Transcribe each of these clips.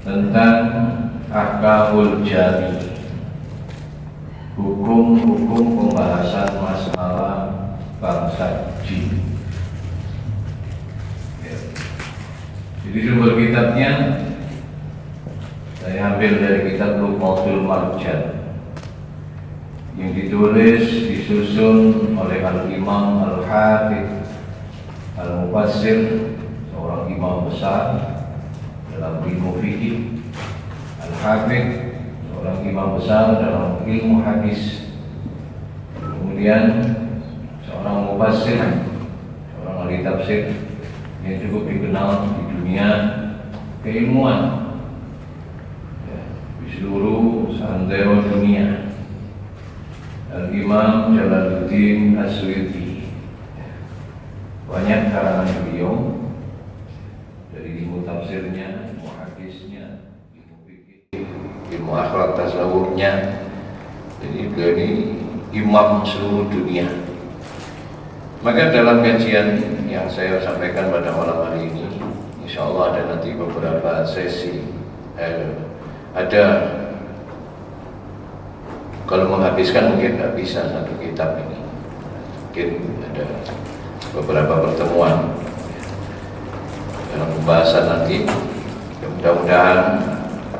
tentang ahkamul jami, hukum-hukum pembahasan masalah bangsa jin. Jadi sumber kitabnya saya ambil dari kitab Luqmatul Marjan yang ditulis disusun oleh Al-Imam Al-Hafidh Al-Mufassir, seorang imam besar dalam ilmu fikih, Al-Hafidh, seorang imam besar dalam ilmu hadis, kemudian seorang mufassir, seorang ahli tafsir yang cukup dikenal di dunia keilmuan di seluruh santero dunia, Al-Imam Jalaluddin As-Suyuti. Banyak karangan beliau dari ilmu tafsirnya, ilmu hadisnya, ilmu fikih, ilmu akhlak tasawufnya. Jadi beliau ini imam seluruh dunia. Maka dalam kajian yang saya sampaikan pada malam hari ini, insya Allah ada nanti beberapa sesi. Ada, kalau menghabiskan mungkin tidak bisa satu kitab ini, mungkin ada beberapa pertemuan dalam pembahasan nanti. Mudah-mudahan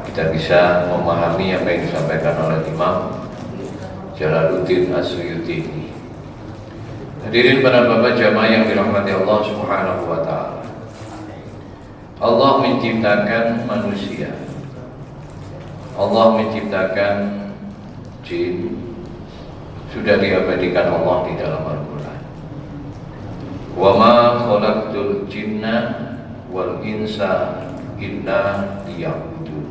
kita bisa memahami apa yang disampaikan oleh Imam Jalaluddin As-Suyuti ini. Hadirin para bapak jamaah yang dirahmati Allah Subhanahu wa taala. Allah menciptakan manusia. Allah menciptakan jin, sudah diabadikan Allah di dalam Al-Qur'an. Wa ma khalaqtul jinna wal insa illa liya'budun.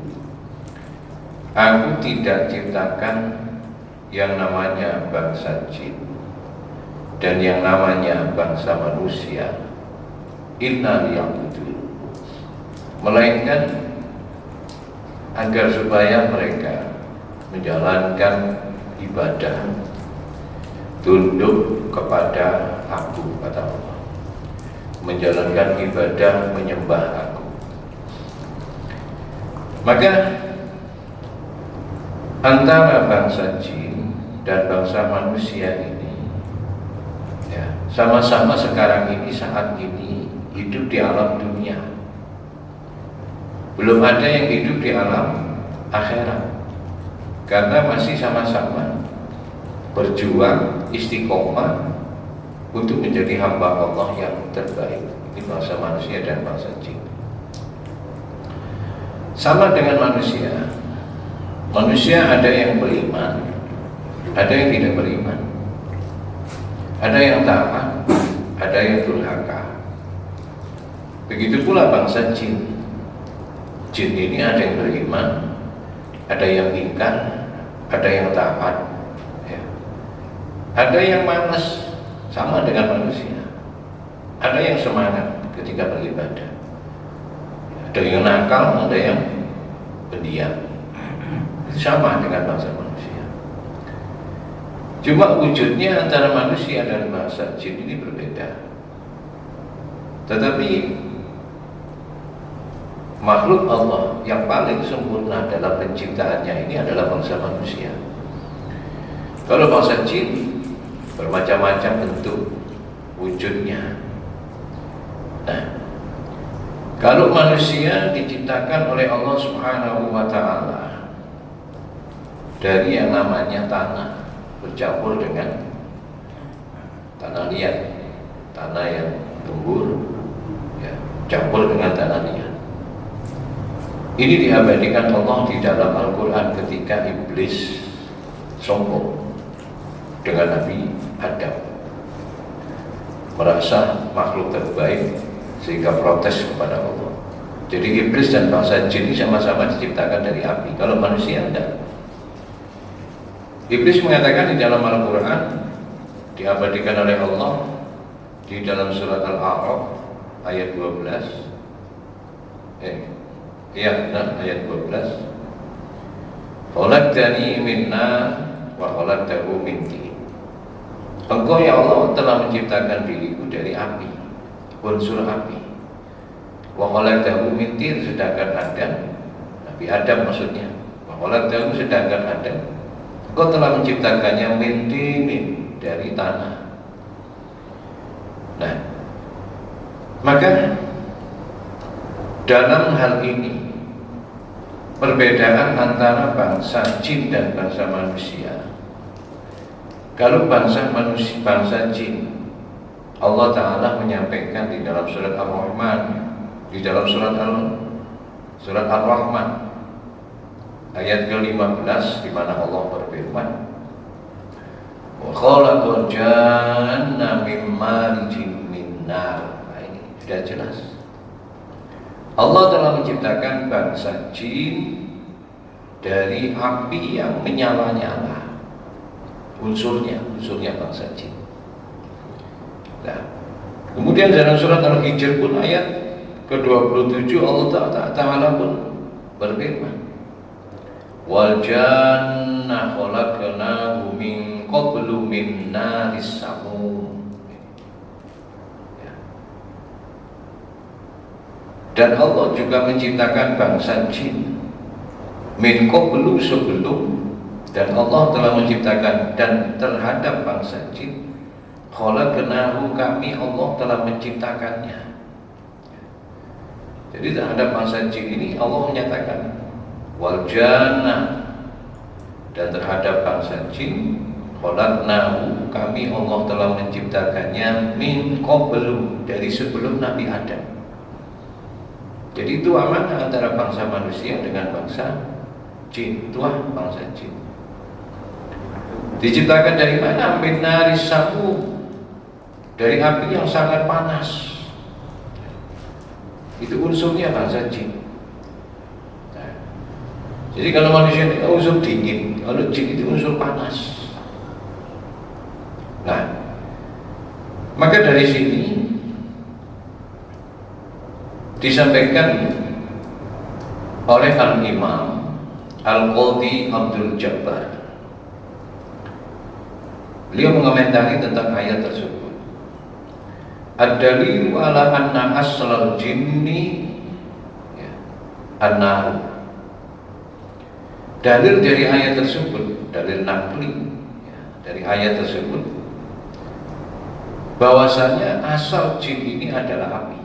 Aku tidak ciptakan yang namanya bangsa jin dan yang namanya bangsa manusia illa liya'budun, melainkan agar supaya mereka menjalankan ibadah, tunduk kepada aku, kata Allah, menjalankan ibadah, menyembah aku. Maka antara bangsa jin dan bangsa manusia ini ya, sama-sama sekarang ini, saat ini hidup di alam dunia. Belum ada yang hidup di alam akhirat, karena masih sama-sama berjuang istiqomah untuk menjadi hamba Allah yang terbaik. Ini bangsa manusia dan bangsa jin. Sama dengan manusia. Manusia ada yang beriman, ada yang tidak beriman, ada yang taat, ada yang durhaka. Begitu pula bangsa jin. Jin ini ada yang beriman, ada yang ingkar, ada yang taat, ya. Ada yang malas, sama dengan manusia. Ada yang semangat ketika beribadah, ada yang nakal, ada yang pendiam. Sama dengan bangsa manusia. Cuma wujudnya antara manusia dan bangsa jin ini berbeda. Tetapi makhluk Allah yang paling sempurna dalam penciptaannya ini adalah bangsa manusia. Kalau bangsa jin bermacam-macam bentuk wujudnya. Nah, kalau manusia diciptakan oleh Allah Subhanahu wa taala dari yang namanya tanah bercampur dengan tanah liat, tanah yang gembur, ya, campur dengan tanah liat. Ini diabadikan Allah di dalam Al-Quran ketika iblis sombong dengan Nabi Adam, merasa makhluk terbaik sehingga protes kepada Allah. Jadi iblis dan bangsa jin ini sama-sama diciptakan dari api. Kalau manusia tidak. Iblis mengatakan di dalam Al-Quran, diabadikan oleh Allah di dalam surat Al-A'raf ayat 12. Ayat 12. Khalaqtani min nar wa khalaqtahu min tin. Engkau ya Allah telah menciptakan diriku dari api, unsur api. Wa khalaqtahu min tin, sedangkan Adam Nabi Adam maksudnya. Khalaqtahu sedangkan Adam Engkau telah menciptakannya min tinin, dari tanah. Nah, maka dalam hal ini perbedaan antara bangsa jin dan bangsa manusia. Kalau bangsa manusia, bangsa jin, Allah Ta'ala menyampaikan di dalam surat Ar-Rahman, di dalam surat Ar-Rahman ayat ke-15, di mana Allah berfirman, wa khalaqal janna min marijin min nar. Nah, ini sudah jelas. Allah telah menciptakan bangsa jin dari api yang menyala-nyala. Unsurnya bangsa jin. Nah, kemudian dalam surat Al-Hijr pun ayat ke-27 Allah Ta'ala pun berfirman, wal janna khalaqnahu min qablu min naris samum. Dan Allah juga menciptakan bangsa jin min qablu, sebelum, dan Allah telah menciptakan, dan terhadap bangsa jin khalaqnahu, kami Allah telah menciptakannya. Jadi terhadap bangsa jin ini Allah menyatakan wal janna, dan terhadap bangsa jin khalaqnahu, kami Allah telah menciptakannya min qablu, dari sebelum Nabi Adam. Jadi itu amanah antara bangsa manusia dengan bangsa jin, tuah bangsa jin. Diciptakan dari mana? Min naris samum, dari api yang sangat panas. Itu unsurnya bangsa jin. Nah, jadi kalau manusia itu unsur dingin, kalau jin itu unsur panas. Nah, maka dari sini disampaikan oleh Al-Imam Al-Qadhi Abdul Jabbar. Beliau mengomentari tentang ayat tersebut. Ad-dalilu ala anna aslal jinni an-nar. Dalil dari ayat tersebut, dalil naqli dari ayat tersebut, bahwasanya asal jin ini adalah api.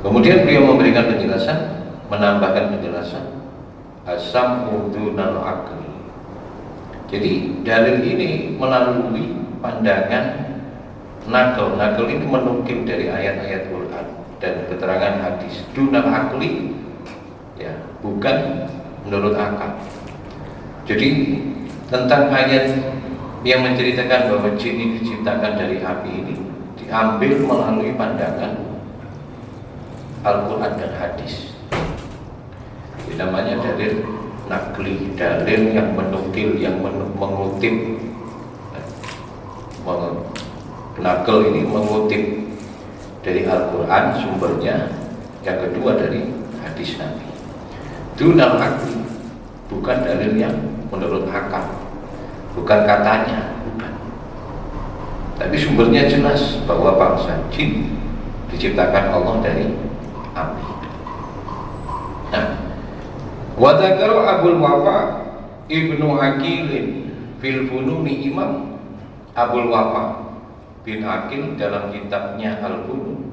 Kemudian beliau memberikan penjelasan, menambahkan penjelasan asam udunal akli. Jadi dalil ini melalui pandangan nakal. Nakal ini menukil dari ayat-ayat Quran dan keterangan hadis. Dunal akli, ya, bukan menurut akal. Jadi tentang ayat yang menceritakan bahwa jin ini diciptakan dari api ini diambil melalui pandangan Al-Quran dan hadis. Ini namanya dalil nakli, dalil yang menukil, yang mengutip. Nakal ini mengutip dari Al-Quran sumbernya, yang kedua dari hadis Nabi. Dunal akli, bukan dalil yang menurut akal, bukan katanya, bukan. Tapi sumbernya jelas bahwa bangsa jin diciptakan Allah dari api. Nah, wa dzakara Abul Wafa Ibnu Aqil fil Fununi, Imam Abul Wafa bin Aqil dalam kitabnya Al-Funun.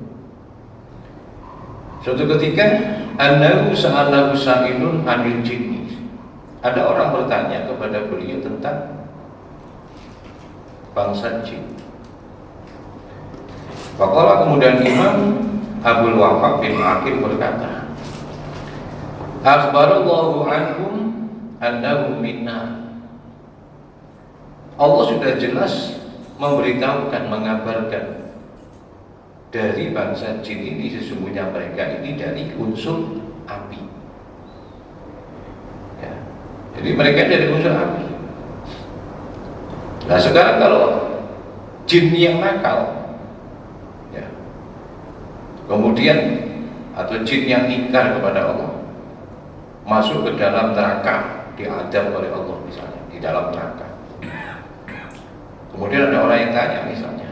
Suatu ketika annahu sa'alahu sa'ilun anil jinni. Ada orang bertanya kepada beliau tentang bangsa jin. Faqala, kemudian Imam Abul Wafa bin Aqil berkata, akhbarallahu anhum annahu minna. Allah sudah jelas memberitahukan, mengabarkan dari bangsa jin ini, sesungguhnya mereka ini dari unsur api. Ya. Jadi mereka dari unsur api. Nah sekarang kalau jin yang nakal, ya, kemudian atau jin yang ingkar kepada Allah, masuk ke dalam neraka, diadab oleh Allah misalnya di dalam neraka. Kemudian ada orang yang tanya misalnya,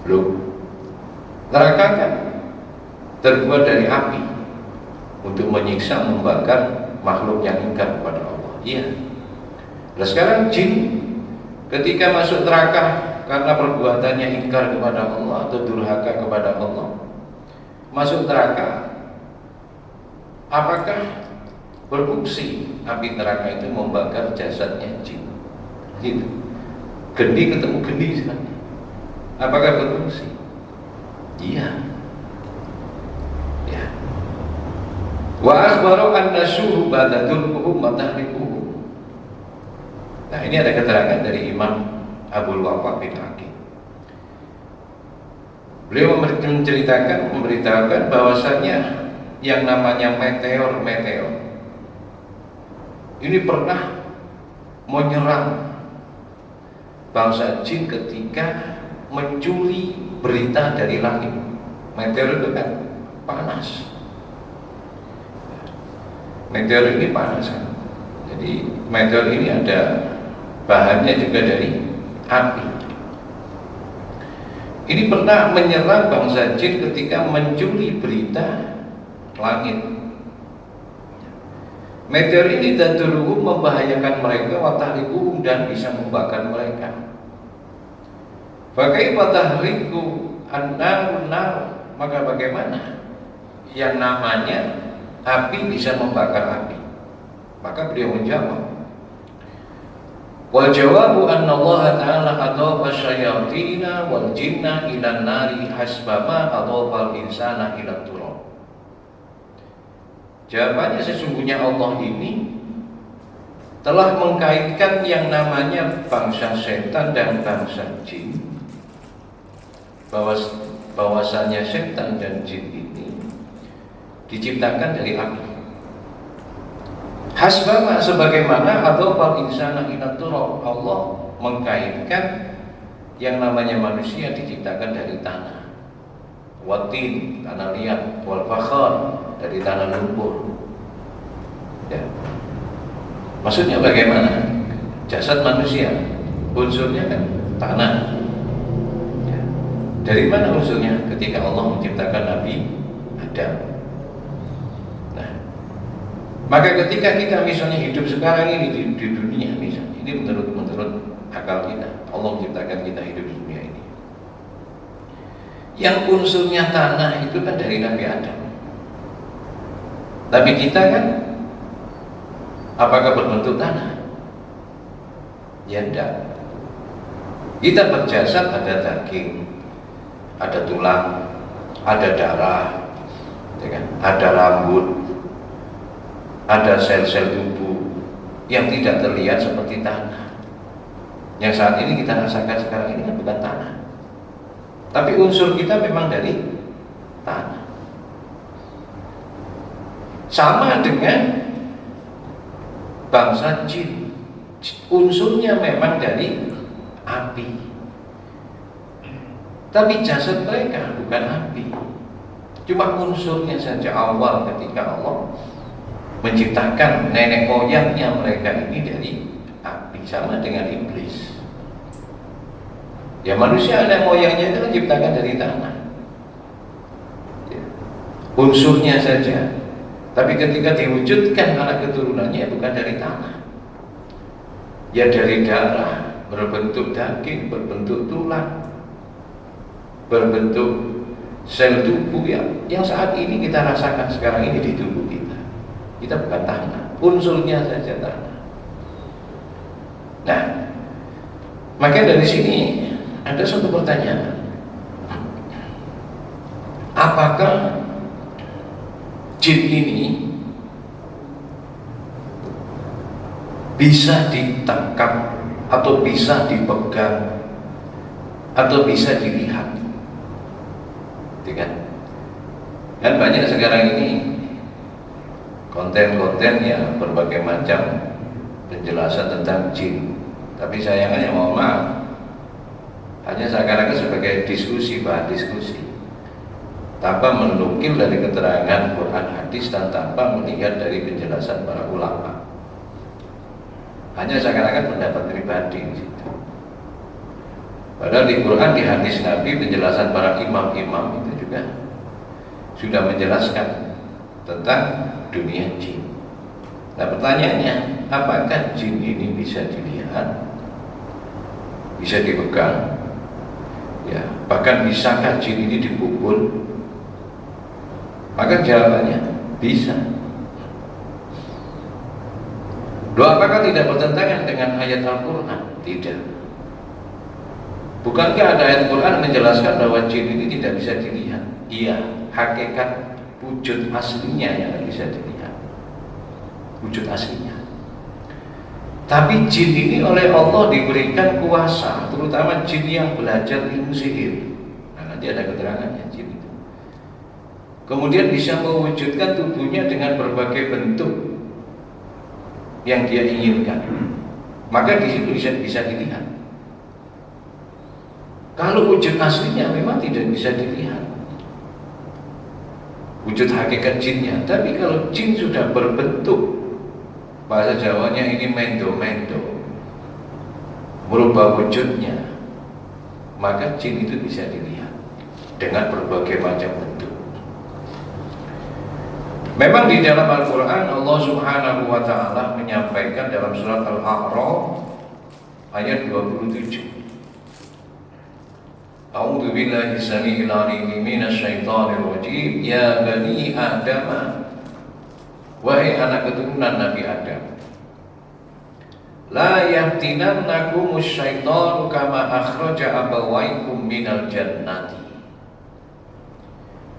loh, neraka kan terbuat dari api untuk menyiksa, membakar makhluk yang ingkar kepada Allah. Iya. Nah sekarang jin ketika masuk neraka karena perbuatannya ingkar kepada Allah atau durhaka kepada Allah, masuk neraka, apakah berfungsi api neraka itu membakar jasadnya jin? Gitu. Gendi ketemu gendi sekarang. Apakah berfungsi? Iya. Ya. Wa akhbaru anna syuhbata dhulquhum wa tahriquhum. Nah, ini ada keterangan dari Imam Abdul Wahab bin Hakim. Beliau memberitakan bahwasanya yang namanya meteor ini pernah menyerang bangsa jin ketika mencuri berita dari langit. Meteor itu kan panas. Meteor ini panas kan. Jadi meteor ini ada bahannya juga dari api. Ini pernah menyerang bangsa jin ketika mencuri berita langit. Meteor ini tadurruhum membahayakan mereka, wa tahriquhum dan bisa membakar mereka. Fakaifa tahriqu an-nar, maka bagaimana yang namanya api bisa membakar api? Maka beliau menjawab, wal jawabu anna Allah ta'ala adhafa syayatina wal jinna ilan nari hasbama adhafa al-insana ila turab. Jawabannya sesungguhnya Allah ini telah mengkaitkan yang namanya bangsa setan dan bangsa jin, bahwasanya setan dan jin ini diciptakan dari api. Hasbama sebagaimana adhafal insana ila turab, Allah mengkaitkan yang namanya manusia diciptakan dari tanah, watin tanah liat, wal fakhar dari tanah lumpur. Ya. Maksudnya bagaimana? Jasad manusia unsurnya kan tanah. Ya. Dari mana unsurnya? Ketika Allah menciptakan Nabi Adam. Nah, maka ketika kita misalnya hidup sekarang ini di dunia misalnya, ini menurut akal kita, Allah menciptakan kita hidup di dunia ini. Yang unsurnya tanah itu kan dari Nabi Adam. Tapi kita kan apakah berbentuk tanah? Ya enggak. Kita berjasad ada daging, ada tulang, ada darah, ya kan? Ada rambut, ada sel-sel tubuh yang tidak terlihat seperti tanah. Yang saat ini kita rasakan sekarang ini kan bukan tanah. Tapi unsur kita memang dari tanah. Sama dengan bangsa jin, unsurnya memang dari api, tapi jasad mereka bukan api. Cuma unsurnya saja awal ketika Allah menciptakan nenek moyangnya mereka ini dari api, sama dengan iblis. Ya manusia nenek moyangnya itu diciptakan dari tanah, ya. Unsurnya saja. Tapi ketika diwujudkan anak keturunannya bukan dari tanah, ya dari darah, berbentuk daging, berbentuk tulang, berbentuk sel tubuh yang saat ini kita rasakan sekarang ini di tubuh kita. Kita bukan tanah, unsurnya saja tanah. Nah, maka dari sini ada satu pertanyaan, apakah jin ini bisa ditangkap atau bisa dipegang atau bisa dilihat? Kan banyak sekarang ini konten-konten yang berbagai macam penjelasan tentang jin, tapi sayangnya mohon maaf, hanya seakan-akan sebagai diskusi, bahan diskusi, tanpa menukil dari keterangan Quran hadis dan tanpa melihat dari penjelasan para ulama. Hanya seakan-akan pendapat pribadi di situ. Padahal di Quran, di hadis Nabi, penjelasan para imam-imam itu juga sudah menjelaskan tentang dunia jin. Nah pertanyaannya, apakah jin ini bisa dilihat, bisa dipegang, ya, bahkan bisakah jin ini dipukul? Maka jawabannya bisa. Apakah tidak bertentangan dengan ayat Al-Quran? Tidak. Bukankah ada ayat Al-Quran menjelaskan bahwa jin ini tidak bisa dilihat? Iya, hakikat wujud aslinya yang bisa dilihat, wujud aslinya. Tapi jin ini oleh Allah diberikan kuasa, terutama jin yang belajar ilmu sihir. Nah, nanti ada keterangannya jin itu. Kemudian bisa mewujudkan tubuhnya dengan berbagai bentuk yang dia inginkan. Maka di situ bisa dilihat. Kalau wujud aslinya memang tidak bisa dilihat, wujud hakikat jinnya. Tapi kalau jin sudah berbentuk, bahasa Jawanya ini mendo-mendo, merubah wujudnya, maka jin itu bisa dilihat dengan berbagai macam bentuk. Memang di dalam Al-Quran Allah Subhanahu wa Ta'ala menyampaikan dalam surat Al-A'raf ayat 27. A'udzu billahi samii'il 'aliim minasy syaithaanir rajiim. Ya bani Adam, wahai anak keturunan Nabi Adam, la yaftinannakumus syaitanu kama akhraja abawaikum minal jannati.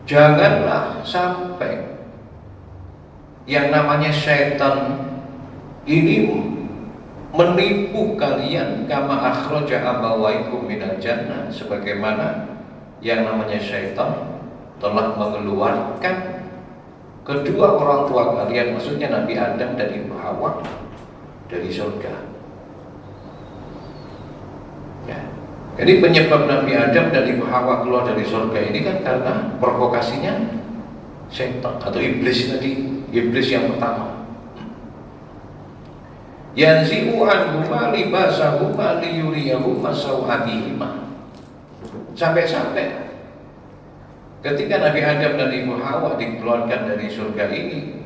Janganlah sampai yang namanya syaitan ini menipu kalian, kama akhraja abawaikum minal jannah, sebagaimana yang namanya syaitan telah mengeluarkan kedua orang tua kalian, maksudnya Nabi Adam dan Ibu Hawa, dari surga. Ya. Jadi penyebab Nabi Adam dan Ibu Hawa keluar dari surga ini kan karena provokasinya syaitan atau iblis tadi. Iblis yang pertama, yanzi'u anhuma libasahuma liyuriyahuma sawatihima. Sampai-sampai ketika Nabi Adam dan Ibu Hawa dikeluarkan dari surga ini,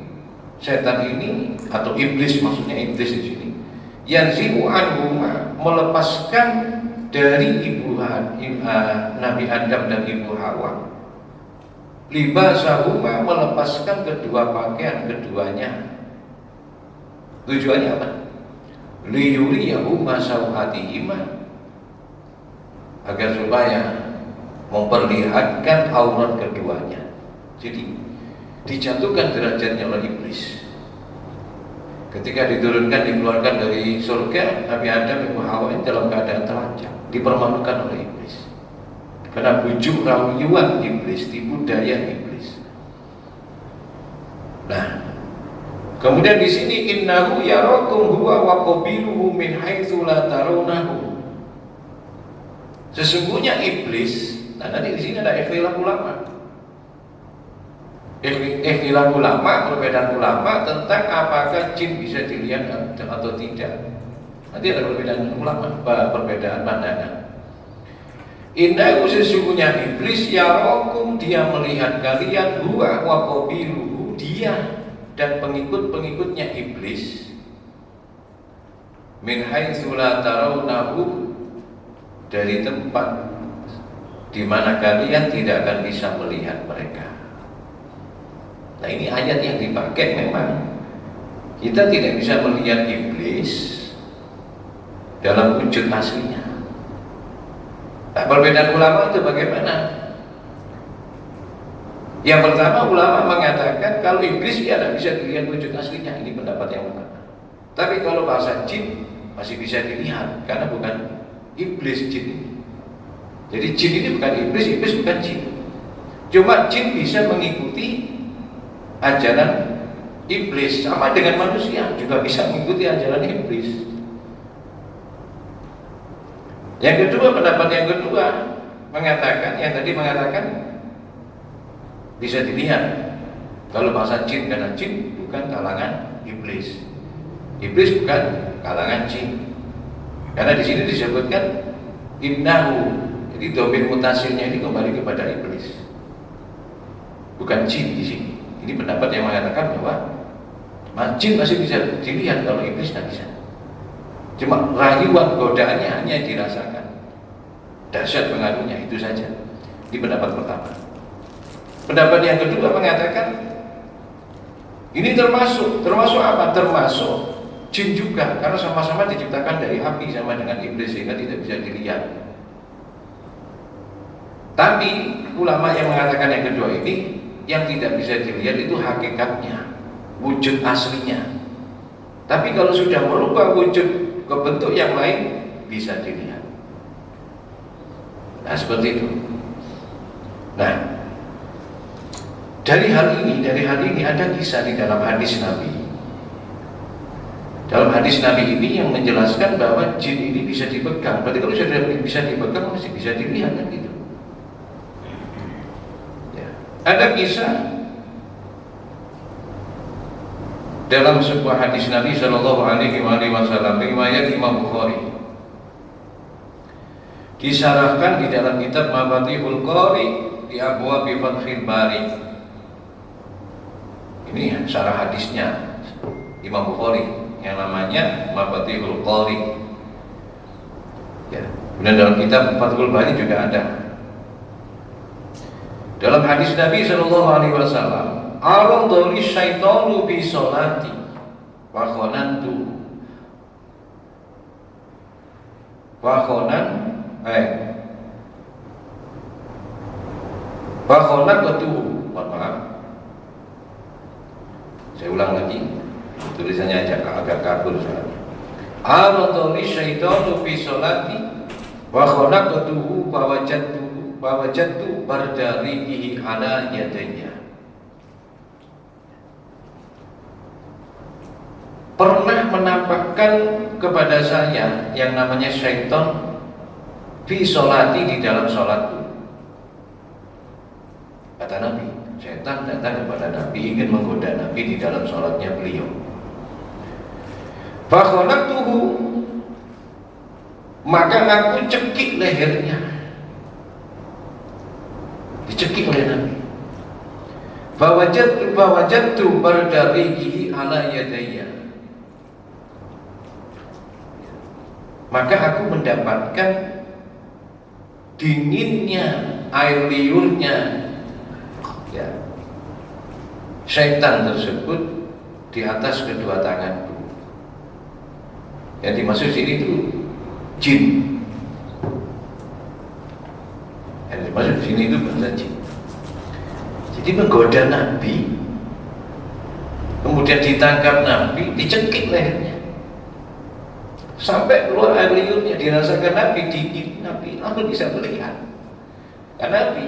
setan ini atau iblis, maksudnya iblis di sini, yanzi'u anhuma, melepaskan dari Nabi Adam dan Ibu Hawa, libasahuma, melepaskan kedua pakaian keduanya. Tujuannya apa? Liyuriyahuma sawatihima, agar supaya memperlihatkan aurat keduanya. Jadi dijatuhkan derajatnya oleh iblis. Ketika diturunkan, dikeluarkan dari surga, Nabi Adam dan Hawa ini dalam keadaan telanjang, dipermalukan oleh iblis. Karena bujuk rayuan iblis, tipu daya iblis. Nah, kemudian di sini innahu yarakum huwa wa qabiluhu min haitsu la tarawnahu. Sesungguhnya iblis, nah nanti di sini ada ikhtilaf ulama. Ikhtilaf ulama, perbedaan ulama tentang apakah jin bisa dilihat atau tidak. Nanti ada perbedaan ulama, perbedaan pandangan. Innahu, sesungguhnya iblis, yarakum, dia melihat kalian, huwa wa qabiluhu, dia dan pengikut-pengikutnya iblis, min haitsu la tarawnahu, dari tempat di mana kalian tidak akan bisa melihat mereka. Nah, ini ayat yang dipakai. Memang kita tidak bisa melihat iblis dalam wujud aslinya. Nah, perbedaan ulama itu bagaimana? Yang pertama, ulama mengatakan kalau iblis dia tidak bisa dilihat wujud aslinya. Ini pendapat yang pertama. Tapi kalau bahasa jin masih bisa dilihat, karena bukan iblis jin ini. Jadi jin ini bukan iblis, iblis bukan jin. Cuma jin bisa mengikuti ajaran iblis, sama dengan manusia juga bisa mengikuti ajaran iblis. Yang kedua, pendapat yang kedua mengatakan, yang tadi mengatakan bisa dilihat kalau bahasa jin, karena jin bukan kalangan iblis, iblis bukan kalangan jin. Karena di sini disebutkan innahu, jadi dhamir mutasilnya ini kembali kepada iblis. bukan jin di sini. Ini pendapat yang mengatakan bahwa jin masih bisa dilihat, kalau iblis tidak bisa. Cuma rayuan godaannya hanya dirasakan, dahsyat pengaruhnya itu saja. Ini pendapat pertama. Pendapat yang kedua mengatakan ini termasuk apa? Termasuk jin juga, karena sama-sama diciptakan dari api sama dengan iblis sehingga tidak bisa dilihat. Tapi ulama yang mengatakan yang kedua ini, yang tidak bisa dilihat itu hakikatnya, wujud aslinya. Tapi kalau sudah merubah wujud ke bentuk yang lain, bisa dilihat. Nah, seperti itu. Nah, dari hal ini ada kisah di dalam hadis Nabi. Dalam hadis Nabi ini yang menjelaskan bahwa jin ini bisa dipegang. Berarti kalau sudah bisa dipegang, masih bisa dilihat kan gitu. Ya. Ada kisah dalam sebuah hadis Nabi Shallallahu Alaihi Wasallam riwayat Imam Bukhari, disarahkan di dalam kitab Mafatihul Qari di Abwab Fathil Bari. Ini syarah hadisnya Imam Bukhari yang namanya Mafatihul Qari. Ya, kemudian dalam kitab Fathul Bari juga ada. Dalam hadis Nabi Shallallahu Alaihi Wasallam, aradhali syaitanu bi sholati wa khonantu wa khonantu. Maaf, saya ulang lagi, tulisannya agak kabur soalnya. Aradhali syaitanu bi sholati wa khonantu wa wajadtu bardarihi ala yadayya. Pernah menampakkan kepada saya yang namanya syaitan fi sholati, di dalam sholatku. Kata Nabi, syaitan datang kepada Nabi, ingin menggoda Nabi di dalam sholatnya beliau. Fakhonaktuhu, maka aku cekik lehernya, dicekik oleh Nabi. Fawajadtu bardarihi ala yadayya, maka aku mendapatkan dinginnya air liurnya, ya, syaitan tersebut di atas kedua tanganku. Yang dimaksud sini itu jin. Yang dimaksud sini itu bahasa jin. Jadi menggoda Nabi, kemudian ditangkap Nabi, dicekik lehernya, sampai keluar air liurnya, dirasakan Nabi dingin. Nabi lalu bisa melihat. Kan Nabi,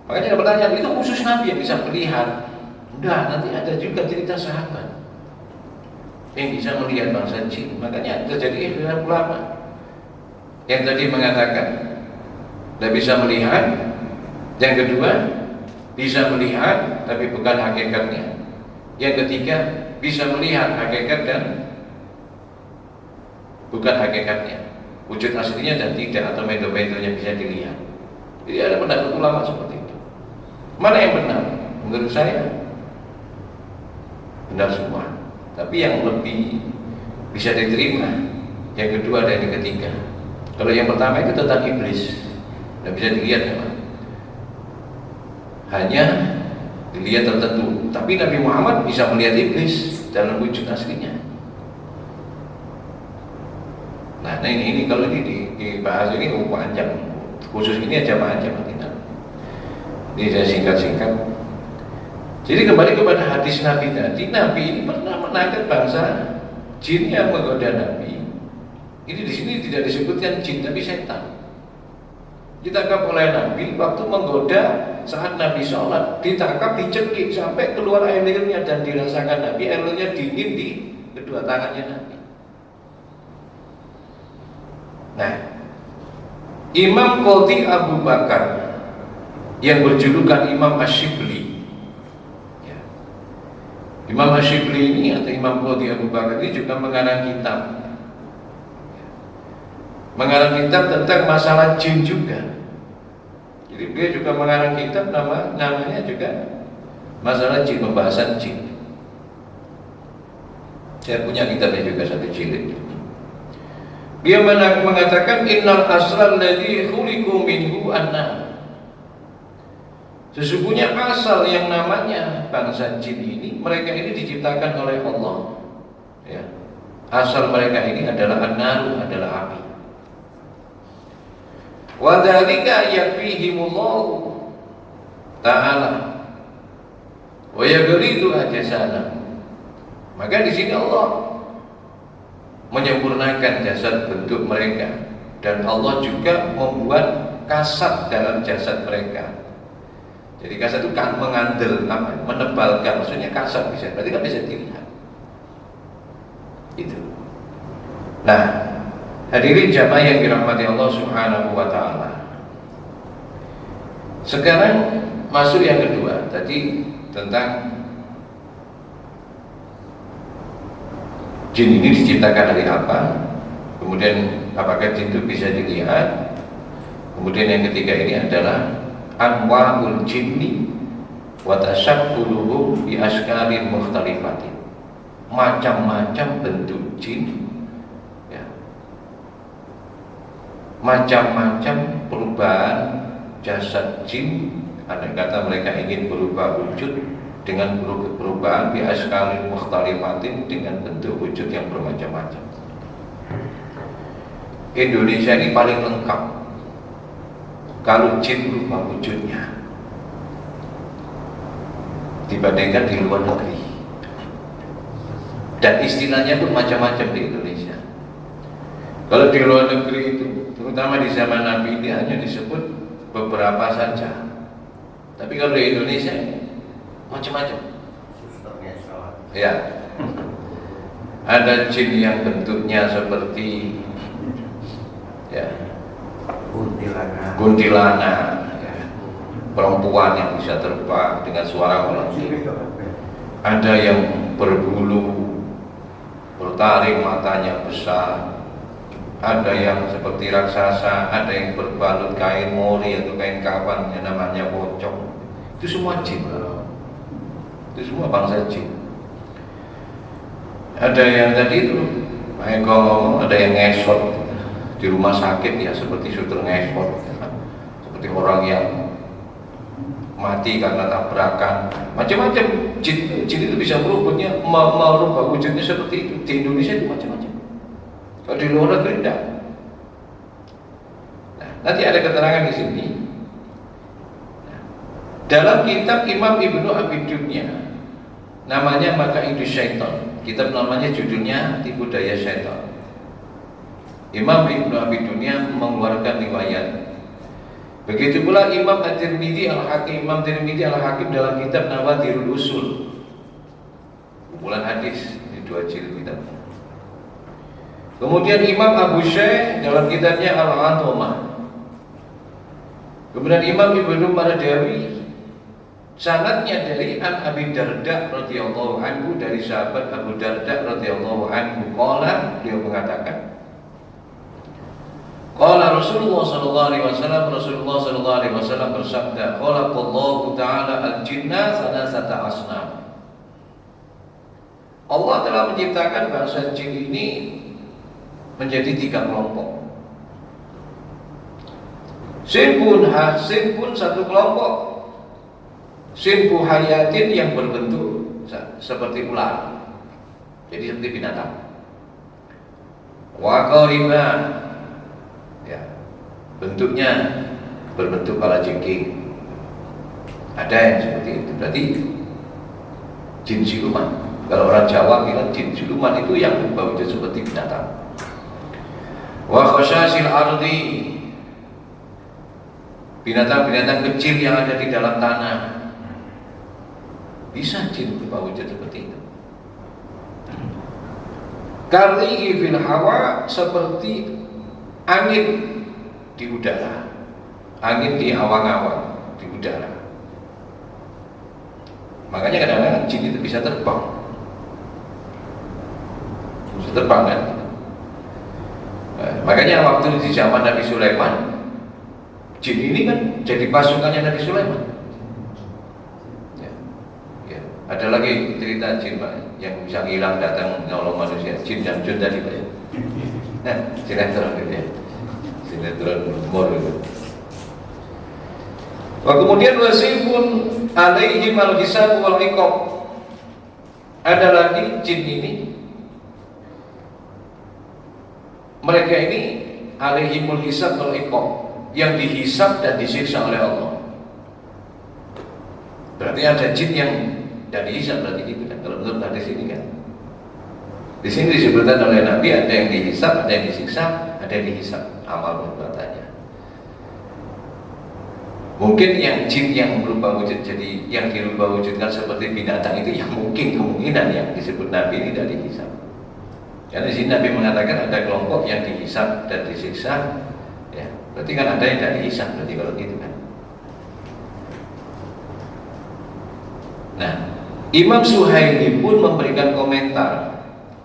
makanya ada pertanyaan, itu khusus Nabi yang bisa melihat? Enggak, nanti ada juga cerita sahabat yang bisa melihat bangsa jin. Makanya terjadi ikhtilaf ulama. Yang tadi mengatakan tidak bisa melihat, yang kedua bisa melihat tapi bukan hakikatnya, yang ketiga bisa melihat hakikat dan bukan hakikatnya, wujud aslinya dan tidak, atau metode-metodenya bisa dilihat. Jadi ada pendapat ulama seperti itu. Mana yang benar? Menurut saya benar semua, tapi yang lebih bisa diterima yang kedua dan yang ketiga. Kalau yang pertama itu tentang iblis, tidak bisa dilihat memang, hanya dilihat tertentu. Tapi Nabi Muhammad bisa melihat iblis dalam wujud aslinya. Nah ini kalau ini dibahas ini panjang, khusus ini aja panjang tidak. Ini saya singkat-singkat. Jadi kembali kepada hadis Nabi tadi, Nabi ini pernah menangkap bangsa jin yang menggoda Nabi. Ini di sini tidak disebutkan jin tapi setan. Ditangkap oleh Nabi waktu menggoda saat Nabi sholat, ditangkap, dicekik sampai keluar air liurnya, dan dirasakan Nabi air liurnya dingin di kedua tangannya Nabi. Nah, Imam Qadhi Abu Bakar yang berjulukan Imam Asyibli, ya. Imam Asyibli ini atau Imam Qadhi Abu Bakar ini juga mengarang kitab, tentang masalah jin juga. Jadi dia juga mengarang kitab namanya juga Masalah jin, pembahasan jin. Saya punya kitabnya juga satu jilid. Dia mengatakan innal asral ladzi khuliqu minhu anna. Sesungguhnya asal yang namanya bangsa jin ini, mereka ini diciptakan oleh Allah. Ya. Asal mereka ini adalah an-nar, adalah api. Wa dzalika yakfihimullahu ta'ala wa yaghridu ajsana. Maka di sini Allah menyempurnakan jasad bentuk mereka, dan Allah juga membuat kasat dalam jasad mereka. Jadi kasat itu kan mengandel, menebalkan, maksudnya kasat bisa, berarti kan bisa dilihat. Itu. Nah, hadirin jamaah yang dirahmati Allah Subhanahu wa taala. Sekarang masuk yang kedua, tadi tentang jin ini diciptakan dari apa, kemudian apakah jin itu bisa dilihat. Kemudian yang ketiga ini adalah anwa'ul jinni wa tashakkuluhum bi ashkalin mukhtalifatin. Macam-macam bentuk jin, ya. Macam-macam perubahan jasad jin. Ada kata mereka ingin berubah wujud dengan perubahan bi askalin mukhtalifatin, dengan bentuk wujud yang bermacam-macam. Indonesia ini paling lengkap kalau jin berubah wujudnya dibandingkan di luar negeri. Dan istilahnya pun macam-macam di Indonesia. Kalau di luar negeri itu, terutama di zaman Nabi, ini hanya disebut beberapa saja. Tapi kalau di Indonesia macam-macam. Ya. Ada jin yang bentuknya seperti ya, kuntilanak, ya, perempuan yang bisa terbang dengan suara orang. Ada yang berbulu, bertaring, matanya besar. Ada yang seperti raksasa, ada yang berbalut kain mori atau kain kapan yang namanya pocong. Itu semua jin. Itu semua bangsa jin. Ada yang tadi itu, ada yang ngesot di rumah sakit, ya seperti suster ngesot, ya. Seperti orang yang mati karena tabrakan. Macam-macam jin itu bisa merubah wujudnya seperti itu. Di Indonesia itu macam-macam. Kalau di luar negeri tidak. Nah, nanti ada keterangan di sini. Dalam kitab Imam Ibnu Abi Dunya, namanya Makaidu Syaitan. Kitab namanya judulnya Tipu Daya Syaitan. Imam Ibnu Abi Dunya mengeluarkan riwayat. Begitu pula Imam At-Tirmidzi Al-Hakim, Imam Tirmidzi Al-Hakim dalam kitab Nawadirul Usul. Kumpulan hadis di 2 jilid kitab. Kemudian Imam Abu Syekh dalam kitabnya Al-Atomah. Kemudian Imam Ibnu Mardawi sanadnya dari An Abi Darda radhiyallahu anhu, dari sahabat Abu Darda radhiyallahu anhu, qala, beliau mengatakan, qala Rasulullah sallallahu alaihi wasallam, Rasulullah sallallahu alaihi wasallam bersabda, khalaqallahu ta'ala al-jinna salasata asnaf. Allah telah menciptakan bangsa jin ini menjadi 3 kelompok. Sinpun satu kelompok. Sinpu hayatin yang berbentuk seperti ular, jadi seperti binatang. Wa qariban, ya, bentuknya berbentuk kalajengking. Ada yang seperti itu. Berarti jin siluman. Kalau orang Jawa bilang jin siluman itu yang berwujud seperti binatang. Wa khashasil ardi, binatang-binatang kecil yang ada di dalam tanah. Bisa jin berwujud seperti itu. Kalihi fil hawa, seperti angin di udara. Angin di awang-awang di udara. Makanya kadang-kadang jin itu bisa terbang. Bisa terbang kan? Makanya waktu di zaman Nabi Sulaiman, jin ini kan jadi pasukannya Nabi Sulaiman. Ya. Ada lagi cerita jin Pak, yang bisa hilang datang nolong manusia, jin dan jun tadi Pak ya. Nah, sinetron gitu ya, sinetron humor gitu. Wah, kemudian wasifun alaihim al-hisab wal iqab. Ada lagi jin ini, mereka ini alaihimul hisab wal iqab, yang dihisab dan disiksa oleh Allah. Berarti ada jin yang dan dihisab, berarti itu kan kalau menurut hadis ini kan. Di sini disebutkan oleh Nabi ada yang dihisab, ada yang disiksa, ada yang dihisab amal perbuatannya. Mungkin yang jin yang berubah wujud, jadi yang dirubah wujudkan seperti binatang itu yang mungkin kemungkinan yang disebut Nabi ini dari dihisab. Karena di sini Nabi mengatakan ada kelompok yang dihisab dan disiksa, ya berarti kan ada yang dari dihisab, berarti kalau gitu kan. Nah, Imam Suhaili pun memberikan komentar,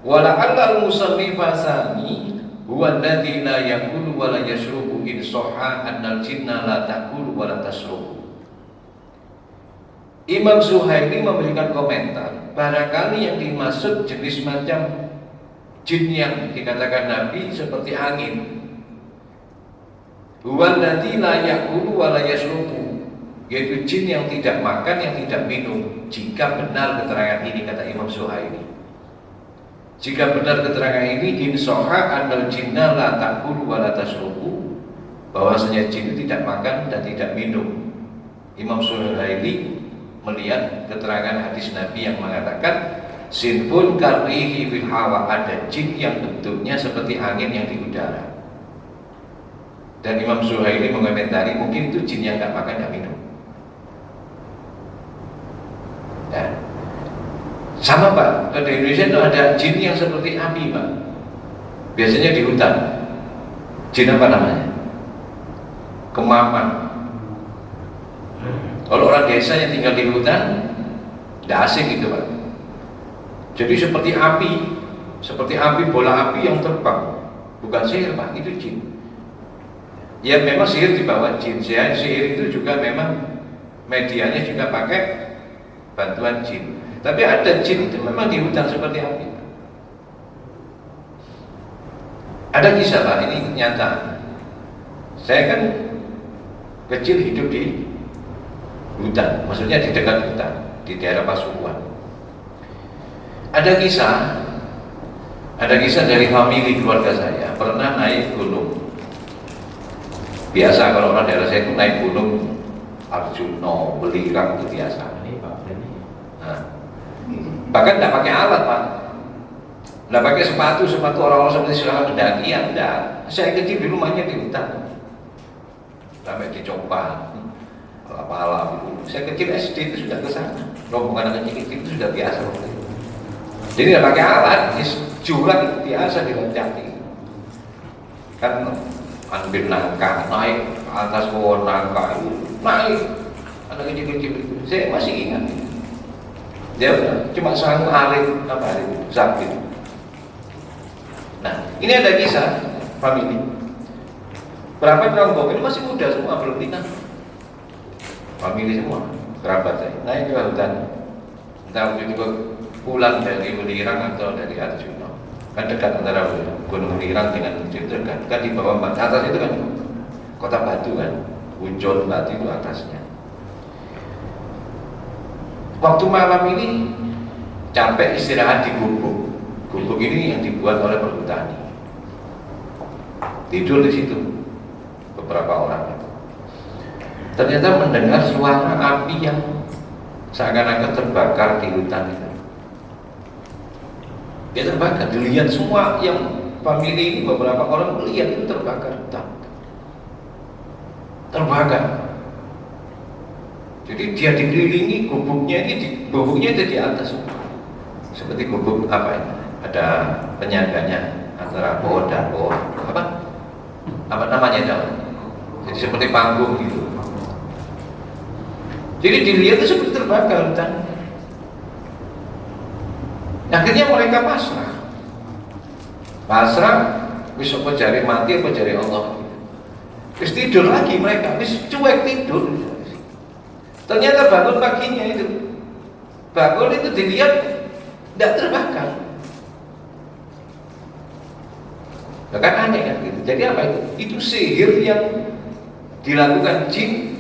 wala'allal musannifasani huwa alladzi la yaqulu wa la yashrubu in sahha annal jinna la taqulu wa la tashrubu. Imam Suhaili memberikan komentar, barangkali yang dimaksud jenis macam jin yang dikatakan Nabi seperti angin, huwa alladzi la yaqulu wa la yashrubu, yaitu jin yang tidak makan, yang tidak minum. Jika benar keterangan ini, kata Imam Suhaili, jika benar keterangan ini, insoha andal jinna la takulu wa la tasrubu, bahwasanya jin itu tidak makan dan tidak minum. Imam Suhaili melihat keterangan hadis Nabi yang mengatakan sinfun karihi fil hawa, ada jin yang bentuknya seperti angin yang di udara. Dan Imam Suhaili mengomentari mungkin itu jin yang tidak makan dan minum. Ya. Sama Pak, di Indonesia itu ada jin yang seperti api Pak. Biasanya di hutan. Jin apa namanya? Kemama. Kalau orang desa yang tinggal di hutan, tidak asing gitu Pak. Jadi seperti api bola api yang terbang. Bukan sihir Pak, itu jin. Ya memang sihir dibawa jin. Sihir itu juga memang medianya juga pakai bantuan jin. Tapi ada jin itu memang di hutan seperti api. Ada kisah Pak, ini nyata. Saya kan kecil hidup di hutan, maksudnya di dekat hutan, di daerah Pasuruan. Ada kisah dari famili keluarga saya pernah naik gunung. Biasa kalau orang daerah saya itu naik gunung Arjuna, Welirang itu biasa. Nah, bahkan tidak pakai alat Pak, tidak pakai sepatu orang-orang seperti sekarang pendakian, tidak. Saya kecil di rumahnya di hutan, sampai dicoba alam. Saya kecil SD itu sudah ke sana, rombongan anak kecil itu sudah biasa. Jadi tidak pakai alat, jurang itu biasa diloncati. Kan ambil nangka, naik ke atas pohon nangka itu, naik anak kecil-kecil itu. Saya masih ingat. Dia cuma sanggup alit sakit. Nah, ini ada kisah famili. Berapa kelompok ini masih muda semua, belum nikah. Famili semua, kerabat saya. Naik ke hutan. Entah waktu itu pulang dari Welirang atau dari Arjuna. Kan dekat antara Gunung Welirang dengan itu dekat. Kan di bawah atas itu kan kota Batu kan, Ujol Batu itu atasnya. Waktu malam ini capek istirahat di gubuk. Gubuk ini yang dibuat oleh perhutani. Tidur di situ beberapa orang. Ternyata mendengar suara api yang seakan-akan terbakar di hutan itu. Dia terbakar, dilihat semua yang famili ini, beberapa orang melihat itu terbakar hutan. Terbakar. Jadi dia dikelilingi gubuknya itu di atas, seperti gubuk apa ini? Ada penyangganya antara pohon dan pohon. Apa namanya itu? Jadi seperti panggung gitu. Jadi dilihat itu seperti terbakar hutan. Akhirnya mereka pasrah, wis apa jari mati apa jari Allah. Terus tidur lagi mereka, wis cuek tidur. Ternyata bangun paginya itu bakul itu dilihat tidak terbakar. Bahkan aneh kan gitu. Jadi apa itu? Itu sihir yang dilakukan jin,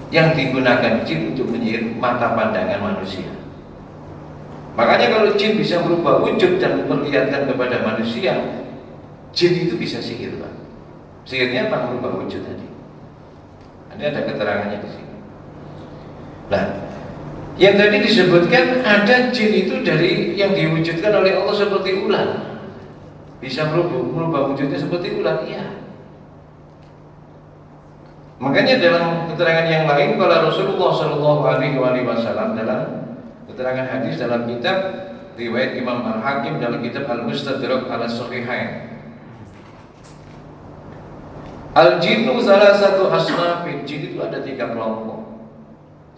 yang digunakan jin untuk menyihir mata pandangan manusia. Makanya kalau jin bisa merubah wujud dan memperlihatkan kepada manusia, jin itu bisa sihir, Pak. Sihirnya apa? Merubah wujud tadi. Ada keterangannya di sini. Nah, yang tadi disebutkan ada jin itu dari yang diwujudkan oleh Allah seperti ular. Bisa merubah wujudnya seperti ular, iya. Makanya dalam keterangan yang lain, kalau Rasulullah Shallallahu Alaihi Wasallam dalam keterangan hadis dalam kitab riwayat Imam Al-Hakim dalam kitab Al-Mustadrak ala Sahihain, Al-jinnu salah satu asnafin, jin itu ada 3 kelompok.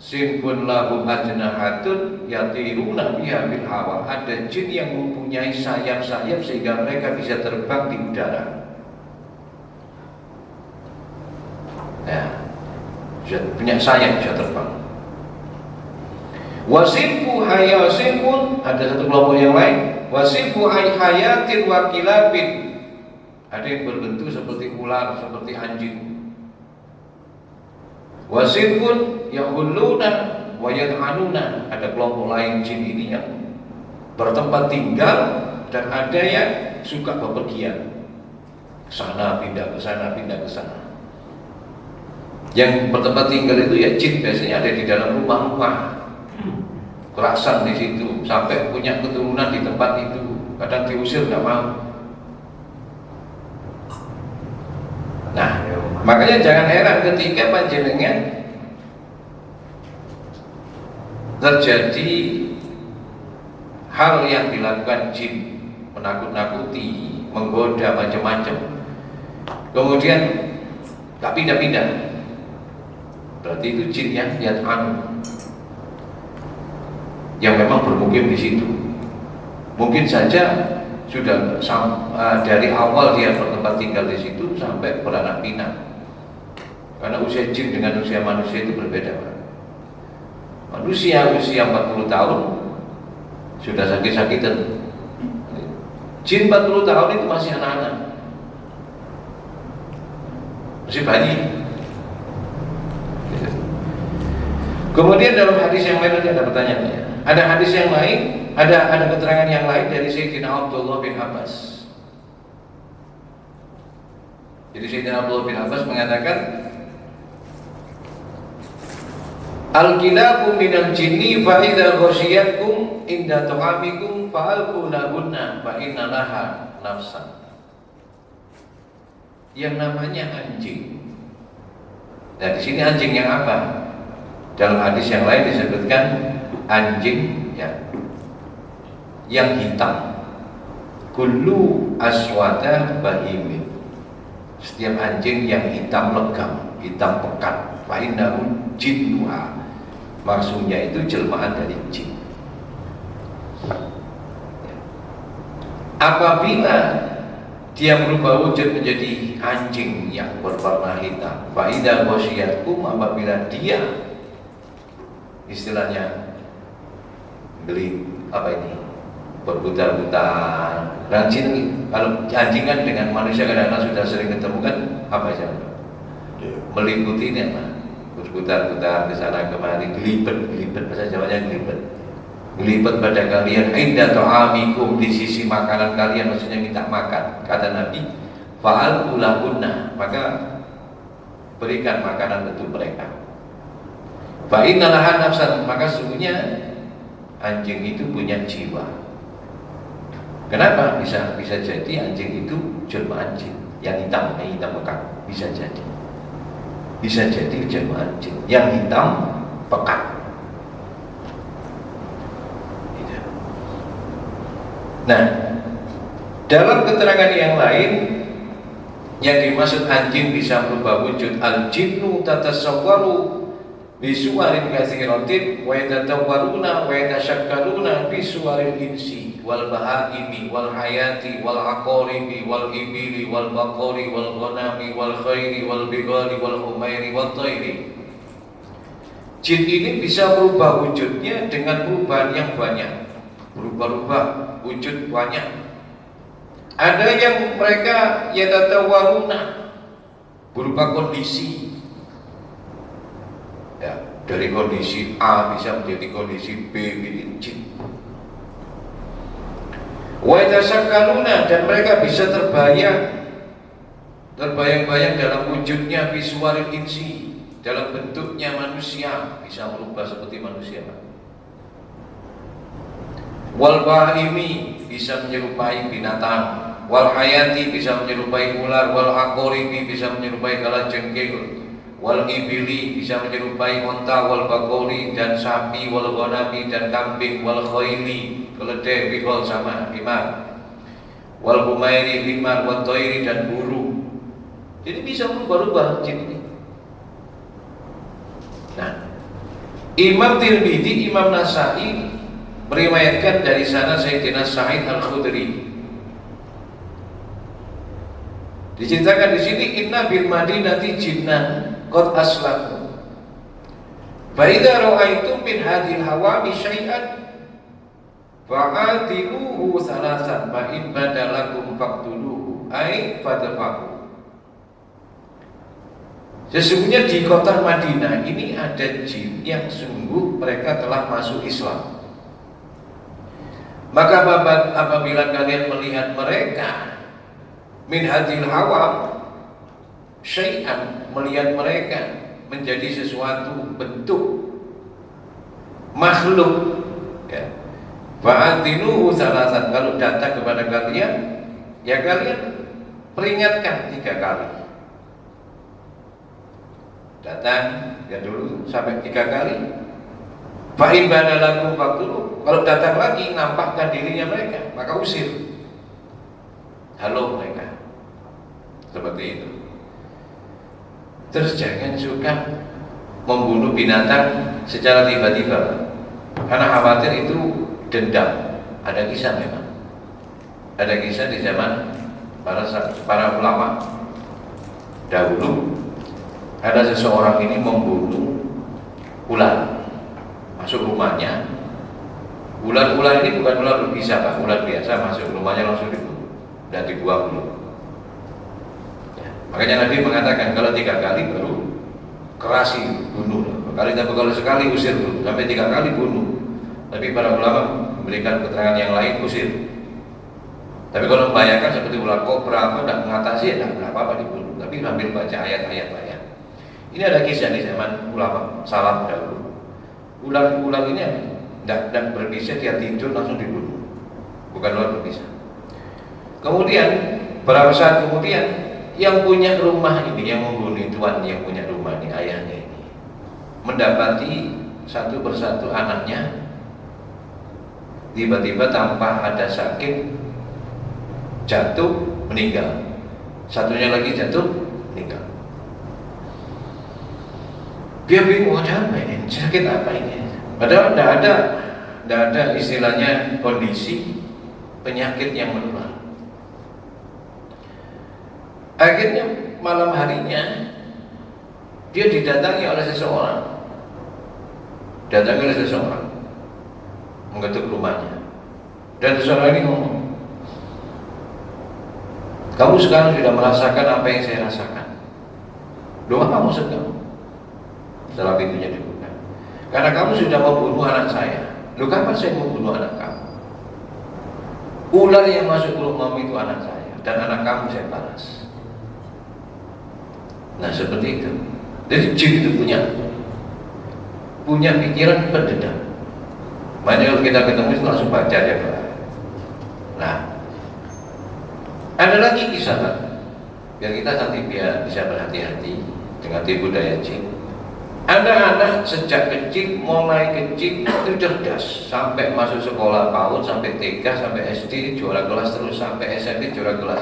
Sinfun lahu ajnahatun yatiruna biha bil hawa. Ada jin yang mempunyai sayap-sayap sehingga mereka bisa terbang di udara. Ya, punya sayap bisa terbang. Wasifu hayasinun, ada satu kelompok yang lain. Wasifu hayatin wa kilabin, ada yang berbentuk seperti ular, seperti anjing. Wasifun yahulluna wa yad'anuna, ada kelompok lain jin ini yang bertempat tinggal dan ada yang suka bepergian, ke sana pindah ke sana, pindah ke sana. Yang bertempat tinggal itu ya jin biasanya ada di dalam rumah-rumah, kerasan di situ, sampai punya keturunan di tempat itu, kadang diusir nggak mau. Nah, makanya jangan heran ketika panjenengan terjadi hal yang dilakukan jin, menakut-nakuti, menggoda macam-macam, kemudian tak pindah-pindah, berarti itu jin yang memang bermukim di situ. Mungkin saja sudah dari awal dia bertempat tinggal di situ sampai beranak pinak. Karena usia jin dengan usia manusia itu berbeda, Pak. Manusia usia 40 tahun sudah sakit-sakitan. Jin 40 tahun itu masih anak-anak, masih bayi. Kemudian dalam hadis yang lain ada pertanyaannya. Ada hadis yang lain, ada keterangan yang lain dari Sayyidina Abdullah bin Abbas. Jadi Sayyidina Abdullah bin Abbas mengatakan, Al-kilabu minal jinni fa idza ghasyiyakum inda ta'amikum fa'alqu lahunna fa inna laha nafsan. Yang namanya anjing. Nah, di sini anjing yang apa? Dalam hadis yang lain disebutkan anjing yang hitam. Kullu aswada bahimin. Setiap anjing yang hitam legam, hitam pekat, fa innahu jinnuha. Maksudnya itu jelmaan dari jin. Apabila dia berubah wujud menjadi anjing yang berwarna hitam, fa idza ghasyiyakum, apabila dia istilahnya berputar-putar. Dan jin, kalau anjing kan dengan manusia kadang-kadang sudah sering ketemu kan, apa saja meliputi ini apa, berputar-putar ke sana kemari, gelibet bahasa Jawanya gelibet pada kalian inda ta'amikum, di sisi makanan kalian, maksudnya minta makan. Kata Nabi, fa'al ulahunna, maka berikan makanan untuk mereka. Fa inna laha nafsan, maka sesungguhnya anjing itu punya jiwa. Kenapa? Bisa jadi anjing itu jelmaan jin yang hitam pekat, bisa jadi jelmaan jin yang hitam pekat. Nah, dalam keterangan yang lain, yang dimaksud anjing bisa berubah wujud, al-jinnu tatasawwaru bisuwarin katsiratin wa yatatawwaruna wa yatashakkaluna bisuwaril insi wal bahaimi wal hayati wal aqaribi wal ibili wal baqari wal ghanami wal khairi wal bighali wal humairi wal tayri. Jin ini bisa berubah wujudnya dengan perubahan yang banyak, berubah-ubah wujud banyak. Ada yang mereka yatatawaruna, berupa kondisi, ya, dari kondisi A bisa menjadi kondisi B gitu, jin. Wa yatasakkaluna, dan mereka bisa terbayang-bayang dalam wujudnya visual insi, dalam bentuknya manusia, bisa merubah seperti manusia. Wal bahimi, bisa menyerupai binatang. Wal hayati, bisa menyerupai ular. Wal aqoribi, bisa menyerupai kalajengking. Wal ibili, bisa menyerupai onta. Wal bakori, dan sapi. Wal ghanami, dan kambing. Wal khoili, keledai, bihol sama himar. Wal humairi, himar. Wal toiri, dan burung. Jadi bisa berubah-ubah jin ini. Nah, Imam Tirmidzi, Imam Nasai meriwayatkan dari sana Sayyidina Sa'id Al-Khudri. Diceritakan di sini, inna bil madinati jinnan qad aslamu. Fa idza ra'aitum min hadhil hawami syai'an fa'adiluhu salasan fa in badalakum faqtuluhu ai fadfahu. Sesungguhnya di kota Madinah ini ada jin yang sungguh mereka telah masuk Islam. Maka apabila kalian melihat mereka min hadil hawam syai'an, melihat mereka menjadi sesuatu bentuk makhluk, ya, fa'adiluhu salasan, kalau datang kepada kalian, ya kalian peringatkan 3 kali. Datang ya dulu sampai 3 kali. Fa'in badalakum faqtuluhu, kalau datang lagi nampakkan dirinya mereka, maka usir. Halo mereka. Seperti itu. Terus jangan suka membunuh binatang secara tiba-tiba, karena khawatir itu dendam. Ada kisah memang. Ada kisah di zaman para ulama dahulu. Ada seseorang ini membunuh ular, masuk rumahnya. Ular-ular ini bukan ular berbisa, Pak, ular biasa, masuk rumahnya langsung dibunuh dan dibuang dulu. Ya, makanya Nabi mengatakan kalau 3 kali baru kerasi bunuh. Kalau sekali usir dulu, sampai 3 kali bunuh. Tapi para ulama memberikan keterangan yang lain, usir. Tapi kalau membayangkan seperti ular kobra, tidak mengatasi, ya tidak apa-apa dibunuh. Tapi sambil baca ayat-ayat. Ini ada kisah di zaman ulama salaf dahulu. Ular ini tidak berbisa, dia tidur langsung dibunuh. Bukan ular berbisa. Kemudian beberapa saat kemudian yang punya rumah ini, yang membunuh tuan yang punya rumah ini, ayahnya ini, mendapati satu persatu anaknya tiba-tiba tanpa ada sakit jatuh meninggal. Satunya lagi jatuh meninggal. Dia bingung, ada apa ini? Sakit apa ini? Padahal tidak ada istilahnya kondisi penyakit yang menular. Akhirnya malam harinya dia didatangi oleh seseorang. Mengetuk rumahnya. Dan seseorang ini ngomong, kamu sekarang sudah merasakan apa yang saya rasakan. Doa kamu sedang. Setelah pintunya dibuka, karena kamu sudah membunuh anak saya. Loh, kapan saya membunuh anak kamu? Ular yang masuk ke rumahmu itu anak saya, dan anak kamu saya balas. Nah seperti itu. Jadi jin itu punya pikiran pendendam. Makanya kalau kita ketemu itu langsung baca aja, Pak. Nah, ada lagi kisah, Pak, biar kita nanti bisa berhati-hati dengan tipu daya jin. Ada anak sejak kecil, mulai kecil itu cerdas, sampai masuk sekolah PAUD, sampai TK, sampai SD juara kelas, terus sampai SMP juara kelas.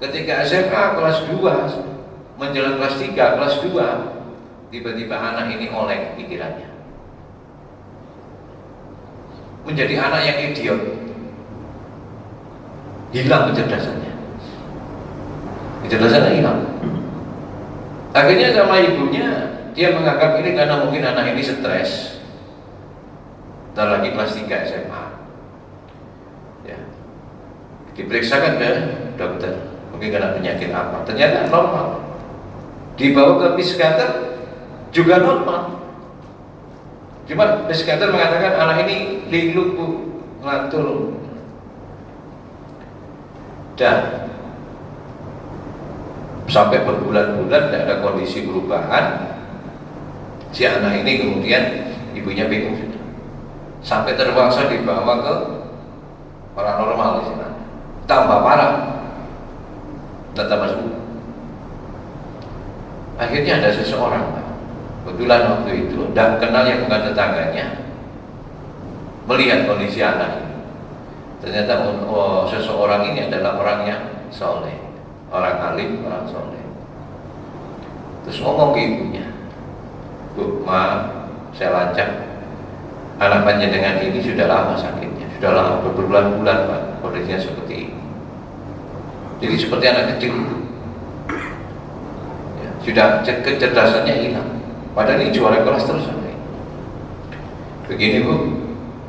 Ketika SMA kelas 2 menjelang kelas 3, kelas 2, tiba-tiba anak ini oleng pikirannya, menjadi anak yang idiot, hilang kecerdasannya hilang. Akhirnya sama ibunya Dia menganggap ini karena mungkin anak ini stres. Ntar lagi kelas 3 SMA. Ya. Diperiksakan ke dokter, mungkin karena penyakit apa. Ternyata normal. Dibawa ke psikiater juga normal. Cuma psikiater mengatakan anak ini linglung bu, ngantul. Dan sampai berbulan-bulan tidak ada kondisi perubahan. Si anak ini kemudian ibunya bingung sudah. Sampai terpaksa dibawa ke paranormal di sana. Tambah parah. Tetap masuk. Akhirnya ada seseorang, kebetulan waktu itu tidak kenal yang bukan tetangganya, melihat kondisi anak ini. Ternyata seseorang ini adalah orang yang soleh, orang alim, orang soleh. Terus ngomong ke ibunya, Bu, maaf, saya lancang. Anak panjenengan ini sudah lama sakitnya, sudah lama berbulan-bulan Pak, kondisinya seperti ini. Jadi seperti anak kecil itu. Ya, sudah kecerdasannya hilang. Padahal ini juara kelas terus sampai. Begini Bu,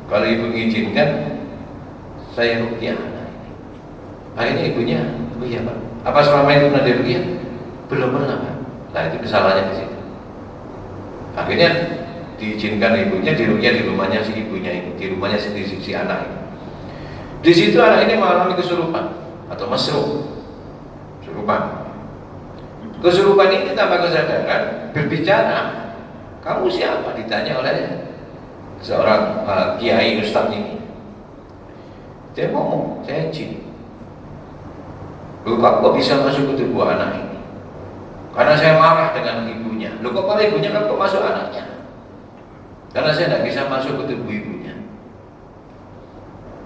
kalau ibu mengizinkan saya ruqyah anak ini. Akhirnya ibunya, oh iya Pak. Apa selama itu pernah diruqyah? Belum pernah Pak. Nah itu kesalahannya di situ. Akhirnya diizinkan ibunya diruqyah di rumahnya si ibunya ini, di rumahnya si anak ini. Di situ anak ini mengalami kesurupan atau mesru, kesurupan. Kesurupan ini tanpa kesadaran berbicara. Kamu siapa? Ditanya oleh seorang kiai ustaz ini. Dia ngomong, saya jin. Loh kok bisa masuk ke tubuh anak ini? Karena saya marah dengan ibunya. Loh kok marah ibunya, kan kok masuk anaknya? Karena saya tidak bisa masuk ke tubuh ibunya.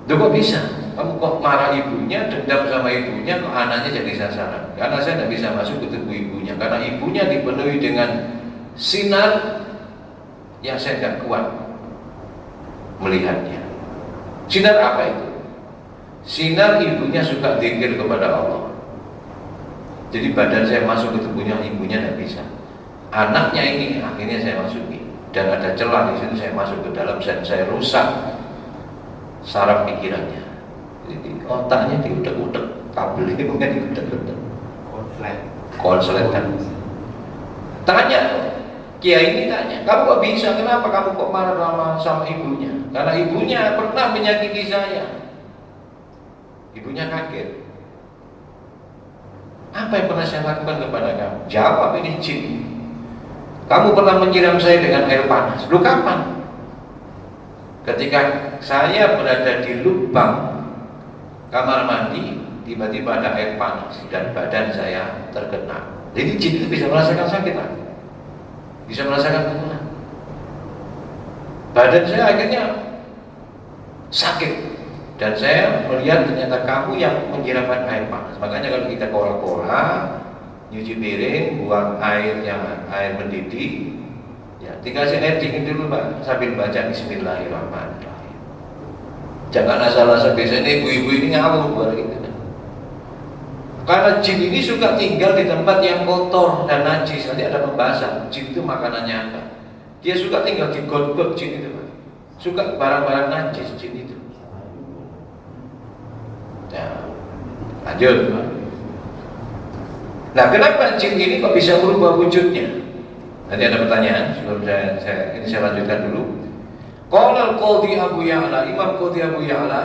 Loh kok bisa? Kamu kok marah ibunya, dendam sama ibunya, kok anaknya jadi sasaran? Karena saya tidak bisa masuk ke tubuh ibunya. Karena ibunya dipenuhi dengan sinar yang saya tidak kuat melihatnya. Sinar apa itu? Sinar ibunya suka zikir kepada Allah. Jadi badan saya masuk ke tubuhnya, ibunya tidak bisa. Anaknya ini akhirnya saya masuki. Dan ada celah di situ, saya masuk ke dalam dan saya rusak saraf pikirannya. Jadi otaknya diutek-utek, kabel ini bukan diutek-utek. Konslet kan. Tanya, kiai ini tanya, kamu kok bisa? Kenapa kamu kok marah sama ibunya? Karena ibunya pernah menyakiti saya. Ibunya kaget. Apa yang pernah saya lakukan kepada kamu? Jawab, ini jin. Kamu pernah menyiram saya dengan air panas. Lu kapan? Ketika saya berada di lubang kamar mandi, tiba-tiba ada air panas dan badan saya terkena. Jadi jin itu bisa merasakan sakit, bisa merasakan pukulan. Badan saya akhirnya sakit. Dan saya melihat ternyata kamu yang menyiramkan air panas. Makanya kalau kita kora-kora, nyuci piring, buang air mendidih, ya tinggal air dingin dulu Pak, sambil baca Bismillahirrahmanirrahim. Jangan asal-asal, biasanya ibu-ibu ini ngawur buat gitu. Karena jin ini suka tinggal di tempat yang kotor dan najis. Nanti ada pembahasan, jin itu makanannya apa. Dia suka tinggal di got-got jin itu Pak. Suka barang-barang najis jin itu. Ya, lanjut. Nah, kenapa jin ini kok bisa berubah wujudnya? Nanti ada pertanyaan sebelum saya lanjutkan dulu. Qala al-Qadhi Abu Ya'la, Imam Qadhi Abu Ya'la,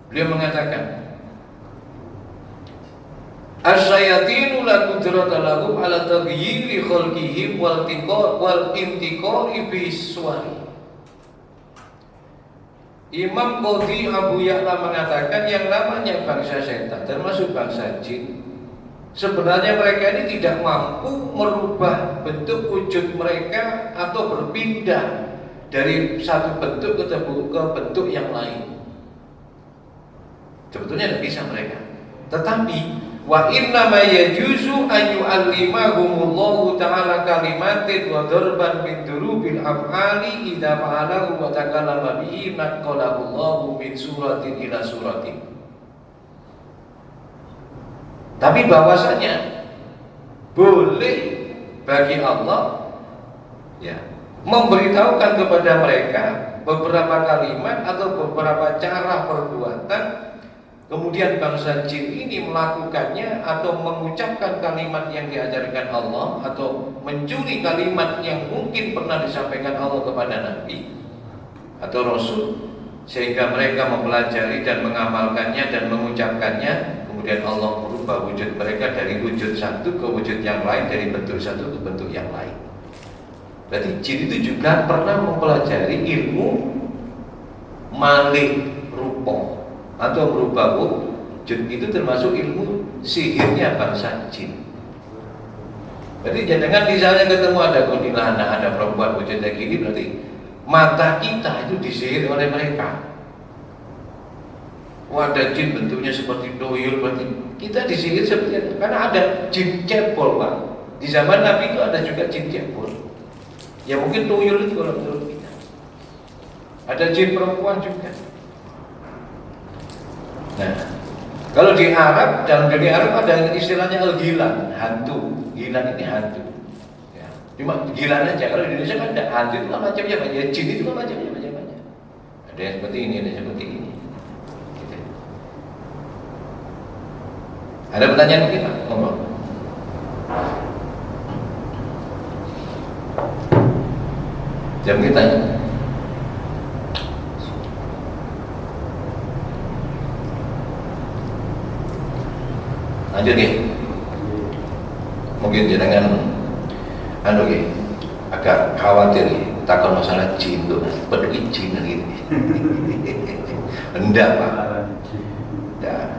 beliau mengatakan, As-syayatinu la qudrata lahum ala taghyiri khalqihim wal intiqali fi suwari. Imam Qadhi Abu Ya'la mengatakan yang namanya bangsa setan, termasuk bangsa jin, sebenarnya mereka ini tidak mampu merubah bentuk wujud mereka atau berpindah dari satu bentuk ke bentuk yang lain. Sebetulnya tidak bisa mereka. Tetapi wa inna ma yajuzu an yu'allimahumullahu ta'ala kalimatin wa darban min durubil af'ali idza fa'alahu wa takallama bihi naqalahu min suratin ila suratin. Tapi bahwasanya boleh bagi Allah Ya, memberitahukan kepada mereka beberapa kalimat atau beberapa cara perbuatan, kemudian bangsa jin ini melakukannya atau mengucapkan kalimat yang diajarkan Allah atau mencuri kalimat yang mungkin pernah disampaikan Allah kepada Nabi atau Rasul, sehingga mereka mempelajari dan mengamalkannya dan mengucapkannya. Kemudian Allah merubah wujud mereka dari wujud satu ke wujud yang lain, dari bentuk satu ke bentuk yang lain. Berarti jin itu juga pernah mempelajari ilmu malik rupa atau merubah wujud. Itu termasuk ilmu sihirnya bangsa jin. Jadi jangan misalnya ketemu ada kuntilanak, ada perempuan wujud kayak gini, berarti mata kita itu disihir oleh mereka. Ada jin bentuknya seperti tuyul, berarti kita disihir seperti itu. Karena ada jin cebol, Pak. Di zaman Nabi itu ada juga jin cebol. Ya mungkin tuyul itu kalau menurut kita. Ada jin perempuan juga. Nah, kalau di Arab, dalam dunia Arab ada istilahnya al-gilan, hantu. Gilan ini hantu. Ya. Cuma gilan aja. Kalau di Indonesia kan ada hantu itu kan macamnya banyak. Ya, jin itu kan macamnya banyak. Ada yang seperti ini, ada yang seperti ini. Gitu. Ada pertanyaan mungkin Pak? Ngomong. Jam kita tanya. Lanjut ya. Mungkin jangan agak khawatir ya, takut masalah jin tuh, peduli jin gitu. Enggak Pak. Enggak.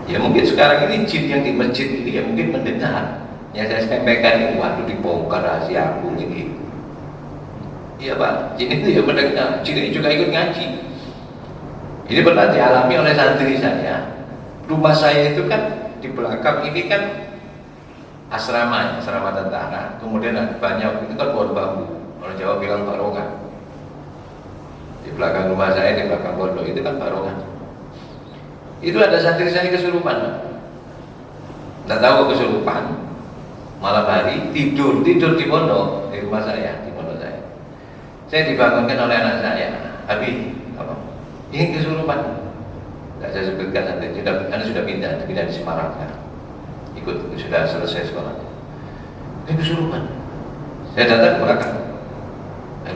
Ya mungkin sekarang ini jin yang di masjid ini ya mungkin mendengar. Ya saya sampaikan ini, waduh dibongkar rahasia aku ini. Iya Pak, jin itu ya mendengar, jin ini juga ikut ngaji. Ini pernah dialami oleh santri saya. Rumah saya itu kan di belakang ini kan asrama tentara. Kemudian banyak itu kan pohon bambu. Orang Jawa bilang barongan. Di belakang rumah saya, di belakang pondok itu kan barongan. Itu ada santri saya kesurupan. Tidak tahu kesurupan. Malam hari tidur di pondok di rumah saya, di pondok saya. Saya dibangunkan oleh anak saya, Abi, apa? Ini kesurupan. Tidak saya sebutkan nanti. Sudah pindah di Semarang kan. Ikut sudah selesai sekolahnya. Ini kesurupan. Saya datang ke belakang.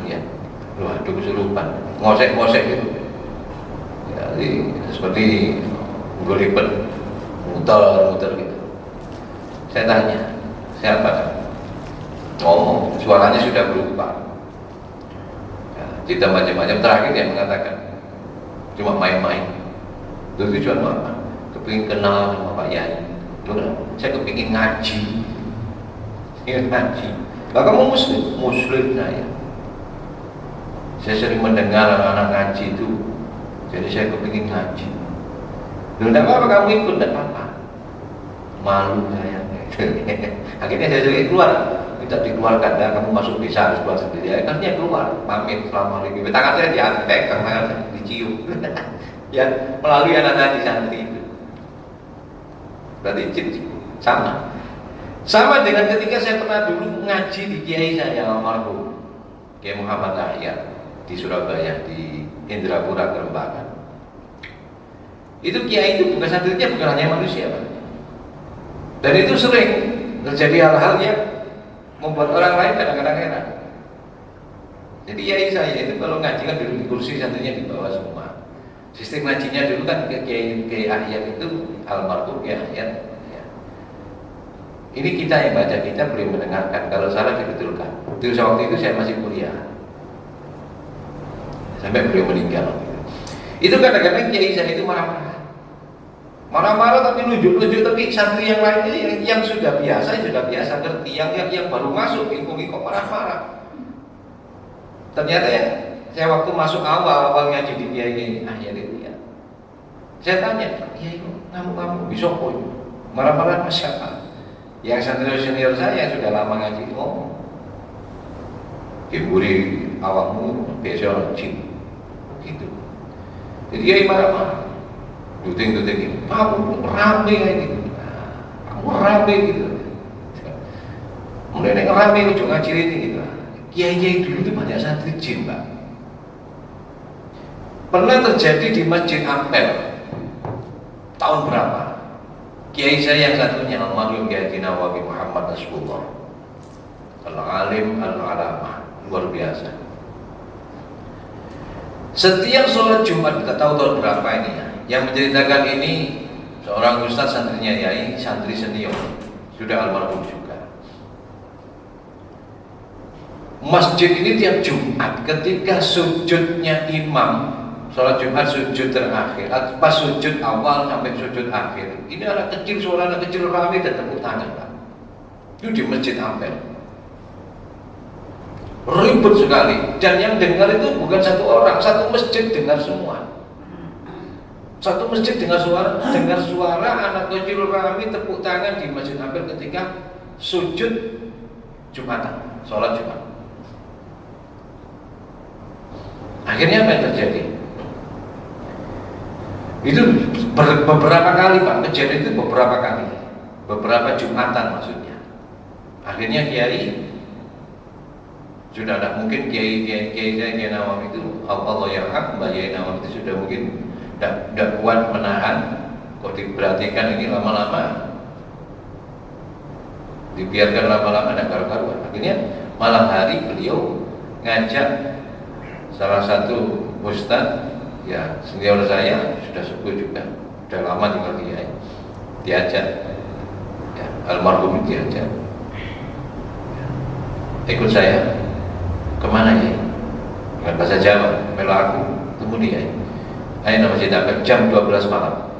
Lihat, waduh kesurupan, ngosek gitu. Jadi seperti golipet, muter gitu. Saya tanya, siapa kan? Ngomong, suaranya sudah berubah. Ya, cerita macam-macam. Terakhir dia mengatakan cuma main-main. Itu tujuan apa? Kepingin kenal sama Pak Yai. Saya kepingin ngaji. Ingin ngaji. Lah kamu muslim saya. Saya sering mendengar anak-anak ngaji itu. Jadi saya kepingin ngaji. Tidak apa-apa kamu ikut, tidak apa-apa. Malu saya. Akhirnya saya sering keluar. Minta dikeluarkan, dan kamu masuk desa harus keluar sendiri. Akhirnya keluar, pamit selama ini. Tangan saya diantek, tangan saya dicium. Ya melalui anak-anak di santri itu. Berarti jin sama dengan ketika saya pernah dulu ngaji di kiai saya almarhum Kiai Muhammad Ahyar di Surabaya di Indrapura Kerembangan. Itu kiai itu bukan santrinya, bukan hanya manusia Pak. Dan itu sering terjadi hal-hal yang membuat orang lain kadang-kadang heran. Jadi kiai saya itu kalau ngaji kan duduk di kursi, santrinya di bawah semua. Sistem ngajinya dulu kan Kiai Ahyar itu almarhum Kiai Ahyar. Ya. Ini kita yang baca, kita boleh mendengarkan. Kalau salah dibetulkan. Waktu itu saya masih kuliah. Sampai beliau meninggal. Itu kadang-kadang Kiai saya itu marah-marah. Marah-marah tapi nunjuk-nunjuk, tapi santri yang lain ini yang sudah biasa ngerti, yang baru masuk kok marah-marah. Ternyata ya, saya waktu masuk awal ngaji di Kiai Ahyar itu ya, saya tanya, Kiai ngamuk-ngamuk, bisa kok marah-marah sama siapa? Yang senior saya sudah lama ngaji ngomong, Kiburi awakmu biasa jin, gitu. Jadi Kiai marah-marah, duting-duting, kamu rame kayak gitu, kamu rame gitu. Mulai nek rame ujung ngaji ini gitu. Kiai-kiai dulu itu banyak santri jin, Pak. Pernah terjadi di Masjid Ampel tahun berapa? Kiai saya yang satunya almarhum Kiai Nawawi Muhammad Nasrullah, al-alim al-alamah, luar biasa. Setiap sholat Jumat, kita tahu tahun berapa ini ya, yang menceritakan ini seorang ustaz santrinya Yai, santri senior, sudah almarhum juga. Masjid ini tiap Jumat ketika sujudnya imam sholat Jumat sujud terakhir, pas sujud awal sampai sujud akhir, ini anak kecil, suara anak kecil ramai dan tepuk tangan, Pak. Itu di Masjid Ampel, ribut sekali, dan yang dengar itu bukan satu orang, satu masjid dengar semua. Satu masjid dengar suara anak kecil ramai tepuk tangan di Masjid Ampel ketika sujud Jumatan, sholat Jumat. Akhirnya apa yang terjadi? Itu beberapa kali, Pak, kejadian itu beberapa kali, beberapa Jumatan maksudnya. Akhirnya Kiai sudah tidak mungkin, Kiai Nawawi itu Allah yarham, Mbak Kiai Nawawi itu sudah mungkin tidak kuat menahan. Kok diperhatikan ini lama-lama, dibiarkan lama-lama tidak karu-karuan. Akhirnya malam hari beliau ngajak salah satu ustadz, ya senior saya, sudah sepuh juga, sudah lama tinggal diajak, ya, almarhum diajak, ya, ikut saya kemana ya? Dengan bahasa Jawa, melo aku temu dia. Ayo nama Masjid Ampel jam 12 malam,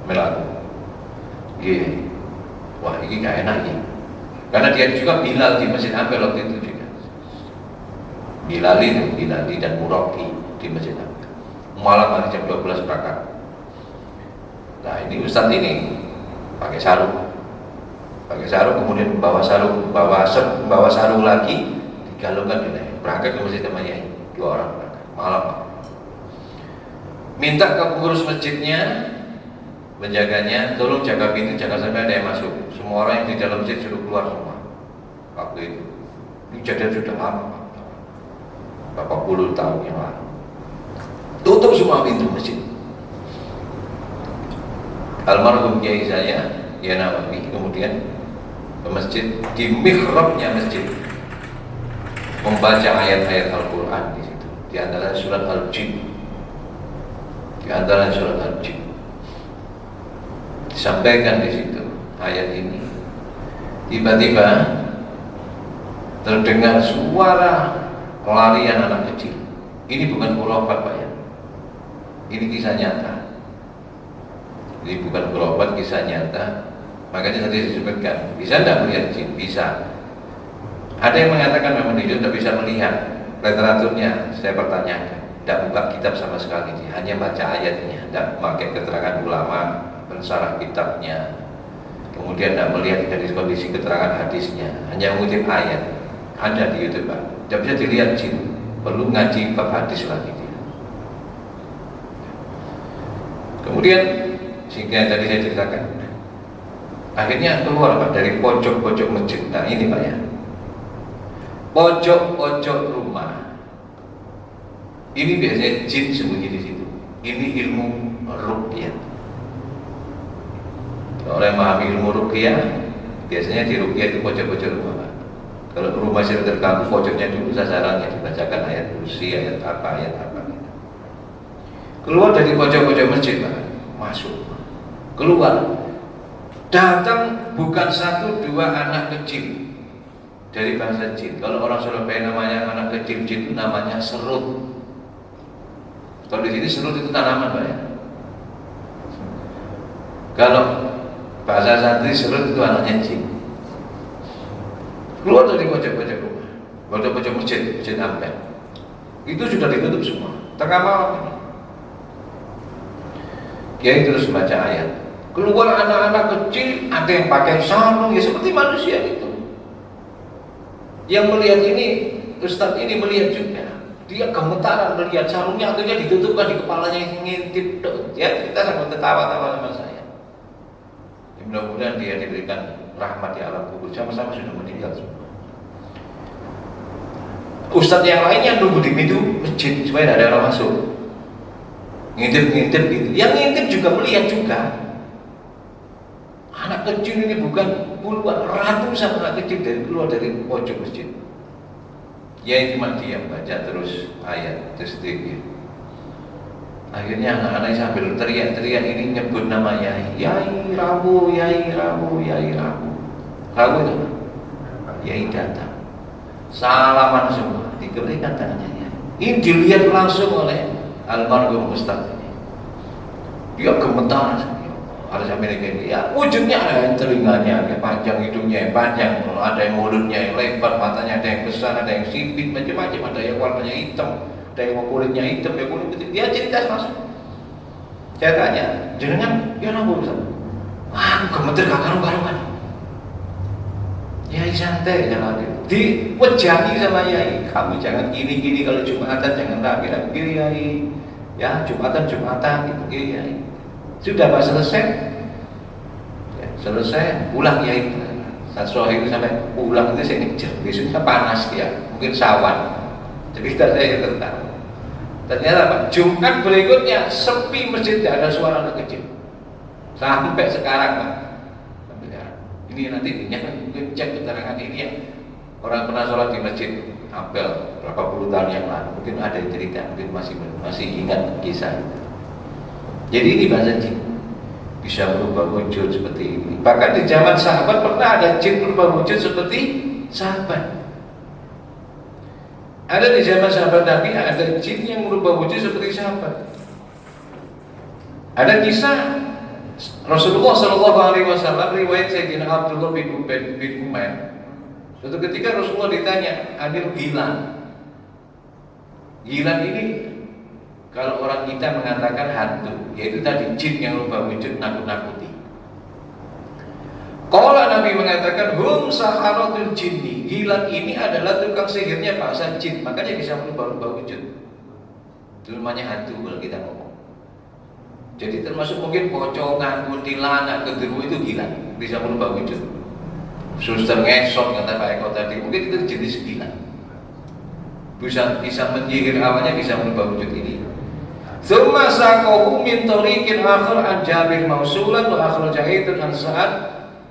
melo aku. Iya, wah ini gak enak ya, karena dia juga Bilal di Masjid Ampel waktu itu juga. Bilali dan Murabbi di Masjid Ampel. Malam hari jam 12 berangkat. Nah ini ustadz ini pakai sarung, kemudian bawa sarung lagi, digalungkan berangkat ke masjid temannya, 2 orang berangkat malam. Minta ke pengurus masjidnya, penjaganya, tolong jaga pintu, jangan sampai ada yang masuk. Semua orang yang di dalam masjid suruh keluar semua. Waktu itu, ini kejadian sudah lama, berapa puluh tahun yang lalu. Tutup semua pintu masjid. Almarhum Kiai saya, Kiai Nawawi, kemudian ke masjid, di mihrabnya masjid, membaca ayat-ayat Al-Quran di situ. Di antara surat Al-Jin, disampaikan di situ ayat ini. Tiba-tiba terdengar suara pelarian anak kecil. Ini bukan khurafat, Pak ya. Ini kisah nyata. Ini bukan khurafat, kisah nyata. Makanya tadi disebutkan, bisa tidak melihat jin? Bisa. Ada yang mengatakan memang dia tidak bisa melihat. Literaturnya saya pertanyakan, tidak buka kitab sama sekali, hanya baca ayatnya, tidak pakai keterangan ulama, pensarah kitabnya. Kemudian tidak melihat dari kondisi keterangan hadisnya, hanya mengutip ayat. Ada di YouTube, Pak. Tidak bisa dilihat jin, perlu ngaji bab hadis lagi dia. Kemudian sehingga tadi saya ceritakan, akhirnya keluar, Pak, dari pojok-pojok masjid. Nah ini, Pak ya, pojok-pojok rumah. Ini biasanya jin sembunyi di situ. Ini ilmu ruqyah. Kalau orang yang memahami ilmu ruqyah, biasanya di ruqyah itu pojok-pojok rumah, Pak. Kalau rumah sudah terganggu, pojoknya dulu sasarannya, dibacakan ayat kursi, ayat apa. Keluar dari pojok-pojok masjid, Pak. Masuk, keluar, datang bukan 1-2 anak kecil. Dari bahasa jin, kalau orang Surabaya namanya anak kecil jin itu namanya serut. Kalau di sini serut itu tanaman, Pak ya. Kalau bahasa santri serut itu anaknya jin. Keluar dari pojok-pojok rumah, pojok-pojok masjid Ampel. Itu sudah ditutup semua. Tengah malam ini, Kiai terus baca ayat. Keluar anak-anak kecil, ada yang pakai sarung, ya seperti manusia itu. Yang melihat ini, Ustadz ini melihat juga. Dia gemetaran melihat sarungnya, akhirnya ditutupkan di kepalanya yang ngintip. Ya, kita sambil tertawa-tawa sama saya. Ya, mudah-mudahan dia diberikan rahmat di alam kubur, sama-sama sudah meninggal semua. Ustadz yang lainnya nunggu di pintu masjid supaya tidak ada orang masuk, ngintip gitu. Yang ngintip juga melihat juga. Anak kecil ini bukan puluhan, ratusan anak kecil keluar dari pojok masjid. Ya cuma diam baca terus ayat terus dikir. Akhirnya anak-anak sambil teriak-teriak ini nyebut nama Yai, Yai Rabu, Yai Rabu, Yai Rabu. Rabu itu apa? Yai datang. Salaman semua, diberikan tangannya Yai. Ini dilihat langsung oleh almarhum Ustaz ini. Dia gemetar, harus sampai ini. Ya, wujudnya ada telinganya, yang panjang, hidungnya yang panjang, ada yang mulutnya yang lebar, matanya ada yang besar, ada yang sipit, macam-macam, ada yang warnanya hitam. Ada yang kulitnya hitam, ya kulit putih. Dia cerita langsung. Saya tanya, jenengan, ya nambah Ustaz. Aku gemeter karuan. Yai santai jangan diwajahi sama Yai. Kamu jangan gini-gini kalau Jumatan jangan rapi-rapi Yai. Ya Jumatan gitu Yai. Sudah Pak selesai? Ya, selesai pulang Yai. Sasroh itu sampai pulang itu saya ngejar. Besoknya panas dia, mungkin sawan. Cerita saya tentang. Ternyata Pak, Jumat berikutnya sepi masjid, tidak ada suara anak kecil. Sampai sekarang Pak. Sampai sekarang. Ini nanti mungkin cek keterangan ini ya. Orang pernah sholat di masjid Apel berapa puluh tahun yang lalu, mungkin ada yang cerita, mungkin masih ingat kisah itu. Jadi ini bahasa jin bisa berubah wujud seperti ini. Bahkan di zaman sahabat pernah ada jin berubah wujud seperti sahabat. Ada di zaman sahabat Nabi ada jin yang merubah wujud seperti sahabat. Ada kisah Rasulullah SAW riwayat Sayyidina Abdullah bin Umair. Suatu ketika Rasulullah ditanya, Anil Gilan. Gilan ini kalau orang kita mengatakan hantu, yaitu tadi jin yang merubah wujud nakut-nakuti. Kalau Nabi mengatakan hum saharatul jinni, Gilan ini adalah tukang sihirnya bangsa jin, makanya bisa merubah-rubah wujud. Itu namanya hantu kalau kita ngomong. Jadi termasuk mungkin pocongan, kuntilanak, genderuwo itu Gilan, bisa merubah wujud. Suster ngesot kata Pak Eko tadi, mungkin itu jenis Gilan. Bisa menyihir awalnya, bisa merubah wujud ini. Tsumma saqahu min tariqin akhar an Jabir mausulan wa akhraja Aidun an Sa'ad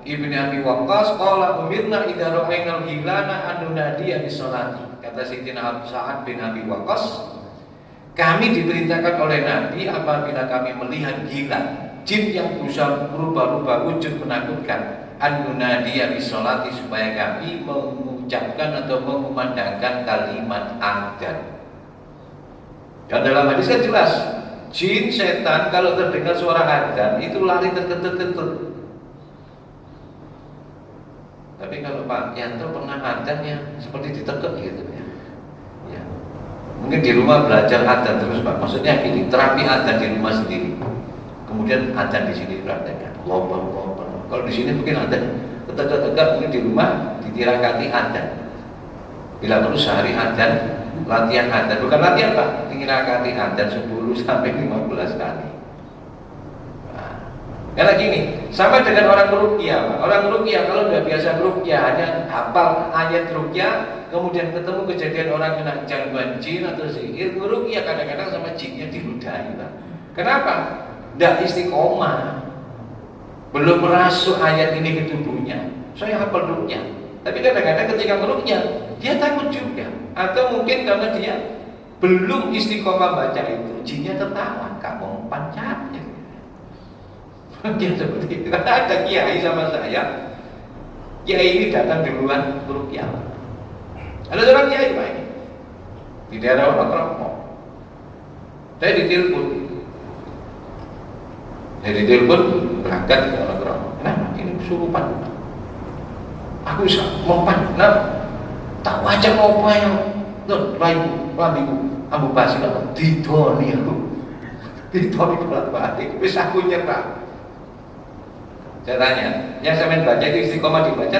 Ibn Abi Waqqas qala umirna idza ra'ayna al-hilana an nunadiya bis-salati. Kata Sayyidina Sa'ad bin Abi Waqqas, kami diperintahkan oleh Nabi apabila kami melihat gilan, jin yang berusaha berubah-ubah wujud menakutkan, an nunadiya bis-salati, supaya kami mengucapkan atau mengumandangkan kalimat adzan. Dan dalam hadis kan jelas, jin setan kalau terdengar suara adzan itu lari terkentut-kentut. Tapi kalau Pak Yanto pernah adzan ya seperti ditekuk gitu ya. Ya. Mungkin di rumah belajar adzan terus Pak. Maksudnya gini, terapi adzan di rumah sendiri. Kemudian adzan di sini praktekkan. Lomba. Kalau di sini mungkin adzan tegak-tegak, mungkin di rumah ditirakati adzan. Bila perlu sehari adzan, latihan adzan. Bukan latihan Pak, tirakati adzan 10 sampai 15 kali. Karena gini, sama dengan orang ruqyah, Pak. Orang ruqyah kalau sudah biasa ruqyah, hanya hafal ayat ruqyah, kemudian ketemu kejadian orang kena gangguan jin atau sihir, ruqyah kadang-kadang sama jinnya diludahi, Pak. Kenapa? Tidak istiqomah, belum merasuk ayat ini ke tubuhnya. Saya hafal ruqyah, tapi kadang-kadang ketika meruqyah dia takut juga, atau mungkin karena dia belum istiqomah baca itu, jinnya tertawa, kamu pancatnya. Dia seperti itu. Karena ada kiai sama saya, kiai ini datang duluan ruqyah. Ada seorang kiai Pak ini di daerah Wonokromo. Saya ditelepon berangkat ke Wonokromo. Kenapa? Ini kesurupan. Aku bisa mempan. Nah, tak wajah apa ya? Tuh, lambiku, ambu basi lah. Didoni bolak-balik. Wis aku nyerah. Saya tanya, yang saya baca itu istiqomah dibaca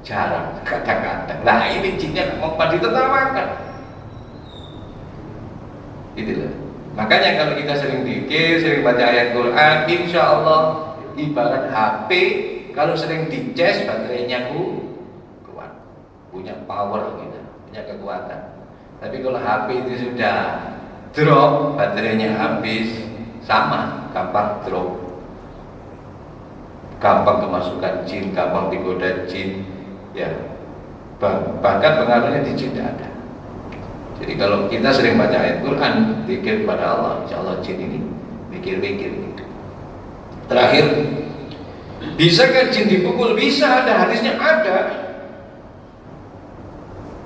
jarang, kadang-kadang. Nah ini jinnya mau pada ditertawakan. Gitu loh. Makanya kalau kita sering zikir, sering baca ayat Quran, insya Allah ibarat HP kalau sering dicas baterainya kuat, punya power gitu, punya kekuatan. Tapi kalau HP itu sudah drop, baterainya habis, sama, gampang drop, gampang kemasukan jin, gampang digoda jin, ya. Bahkan pengaruhnya di jin tidak ada. Jadi kalau kita sering baca ayat Quran, zikir pada Allah, insya Allah jin ini mikir-mikir. Terakhir, bisakah jin dipukul? Bisa, ada hadisnya, ada.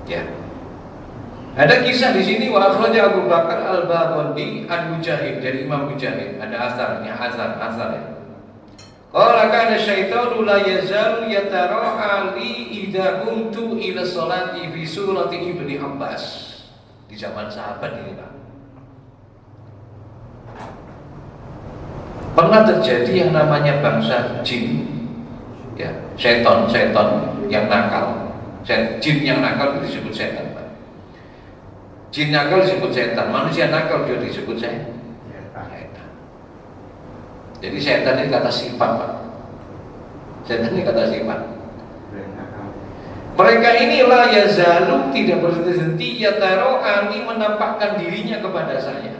Ya. Ada kisah di sini wa akhraja Abu Bakar Al-Baghawi an Mujahid, dari Imam Mujahid. Ada asarnya, asar ya. Qala kana syaitanu la yazalu yatara'a li idza kuntu ila sholati fi surati Ibni Abbas. Di zaman sahabat ini, Pak. Pernah terjadi yang namanya bangsa jin, ya, setan yang nakal. Jin yang nakal itu disebut setan, Pak. Jin nakal disebut setan, manusia nakal dia disebut setan. Jadi setan ini kata sifat, Pak. Setan ini kata sifat. Mereka ini la yazalu, tidak berhenti, yataro'ani, menampakkan dirinya kepada saya.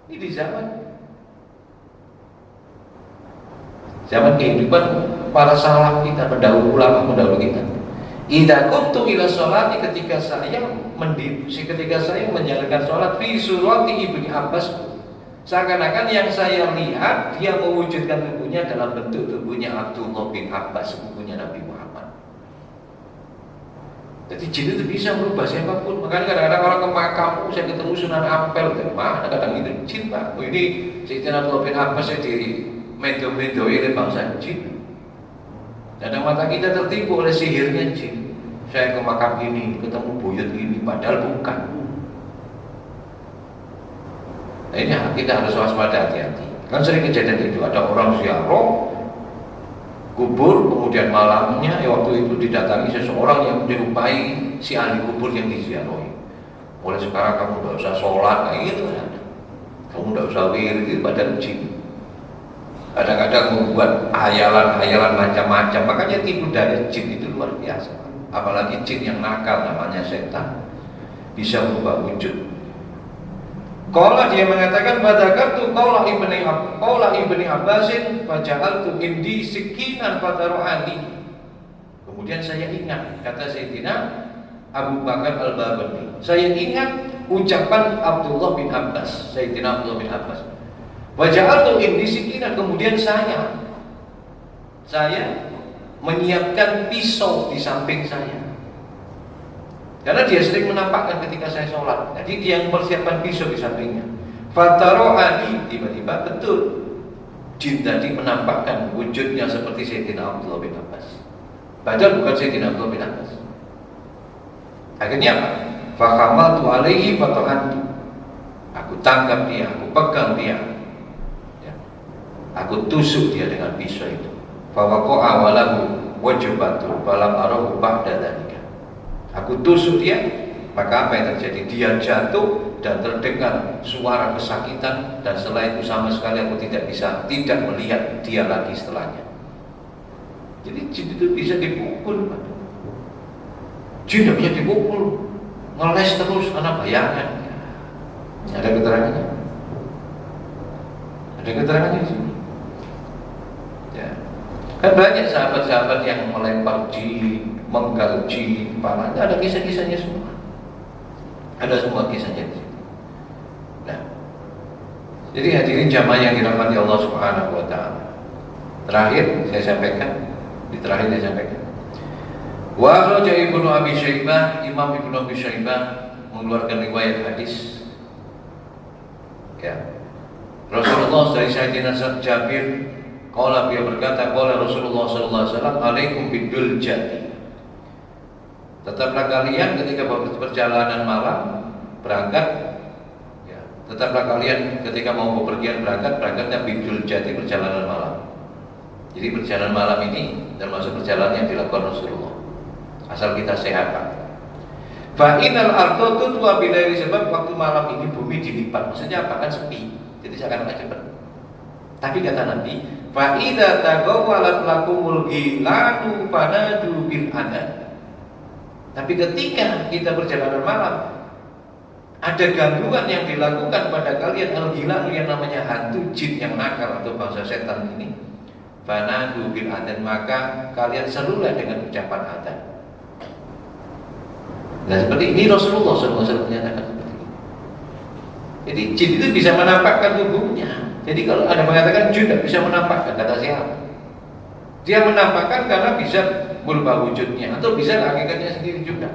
Ini di zaman kehidupan para salaf kita, pendahulu ulama pendahulu kita. Idza kuntu ila sholati, ketika saya menjalankan sholat fi surati Ibni Abbas, seakan-akan yang saya lihat dia mewujudkan tubuhnya dalam bentuk tubuhnya Abdullah bin Abbas, sepupunya Nabi Muhammad. Jadi jin itu bisa merubah siapapun. Makanya kadang-kadang orang ke makam, saya ketemu Sunan Ampel, dari mana kadang itu jin, Pak. Oh, ini Sayyidina Abdullah bin Abbas saya di medo-medoi oleh bangsa jin. Dan mata kita tertipu oleh sihirnya jin. Saya ke makam ini, ketemu buyut ini, padahal bukan. Nah, ini kita harus waspada, hati-hati. Kan sering kejadian itu, ada orang ziarah kubur, kemudian malamnya waktu itu didatangi seseorang yang menyerupai si ahli kubur yang diziarahi. Mulai sekarang kamu tidak usah sholat, kayak gitu kan. Kamu tidak usah wirid, padahal jin. Kadang-kadang membuat hayalan-hayalan macam-macam. Makanya tipu daya jin itu luar biasa. Apalagi jin yang nakal, namanya setan, bisa berubah wujud. Qala, dia mengatakan badakatu qala Ibni Abbasin faja'altu indi sikinan fataru'ani. Kemudian saya ingat kata Sayyidina Abu Bakar Al-Baghawi. Saya ingat ucapan Abdullah bin Abbas, Sayyidina Abdullah bin Abbas. Waja'altu indi sikinan, kemudian saya menyiapkan pisau di samping saya. Karena dia sering menampakkan ketika saya sholat. Jadi dia yang mempersiapkan pisau di sampingnya. Fataro'ani, tiba-tiba betul jin tadi menampakkan wujudnya seperti Sayyidina Abdullah bin Abbas. Padahal bukan Sayyidina Abdullah bin Abbas. Akhirnya apa? Fakhamaltu alaihi fato'antu. Aku tangkap dia, aku pegang dia, ya. Aku tusuk dia dengan pisau itu. Fawako'a walahu wajibatu falam arahu ba'da dzalika. Aku tusuk dia, maka apa yang terjadi? Dia jatuh dan terdengar suara kesakitan, dan setelah itu sama sekali aku tidak melihat dia lagi setelahnya. Jadi jin itu bisa dipukul, Pak. Jin tidak bisa dipukul, ngeles terus, karena bayangan. Ada keterangannya? Ada keterangannya di sini. Ya. Kan banyak sahabat-sahabat yang melempar jin, menggal jin, kepalanya, ada kisah-kisahnya semua. Ada semua kisahnya di sini. Nah, jadi hadirin jamaah yang dirahmati Allah Subhanahu wa taala. Terakhir saya sampaikan, wa akhraja Ibnu Abi Syaibah, Imam Ibnu Abi Syaibah mengeluarkan riwayat hadis, ya, Rasulullah dari Sayyidina Jabir, qala, dia berkata, qala Rasulullah sallallahu alaihi wasallam, alaikum bidul jati. Tetaplah kalian ketika perjalanan malam berangkat, ya, tetaplah kalian ketika mau bepergian berangkatnya bidul jati, perjalanan malam. Jadi perjalanan malam ini termasuk perjalanan yang dilakukan Rasulullah, asal kita sehat, Pak. Fa inal ardo tutwa bilaili, sebab waktu malam ini bumi dilipat. Maksudnya apa? Kan sepi, jadi seakan-akan cepat. Tapi kata Nabi, fa idza tagawalat lakumul ghilanu fanadu bil adad. Tapi ketika kita perjalanan malam, ada gangguan yang dilakukan pada kalian al-ghilanu yang namanya hantu jin yang nakal atau bangsa setan ini, fanadu bil adad, maka kalian serulah dengan ucapan adad. Nah seperti ini Rasulullah SAW menyatakan seperti ini. Jadi jin itu bisa menampakkan tubuhnya. Jadi kalau ada mengatakan jin tidak bisa menampakkan, kata siapa? Dia menampakkan karena bisa berubah wujudnya atau bisa hakikatnya sendiri juga.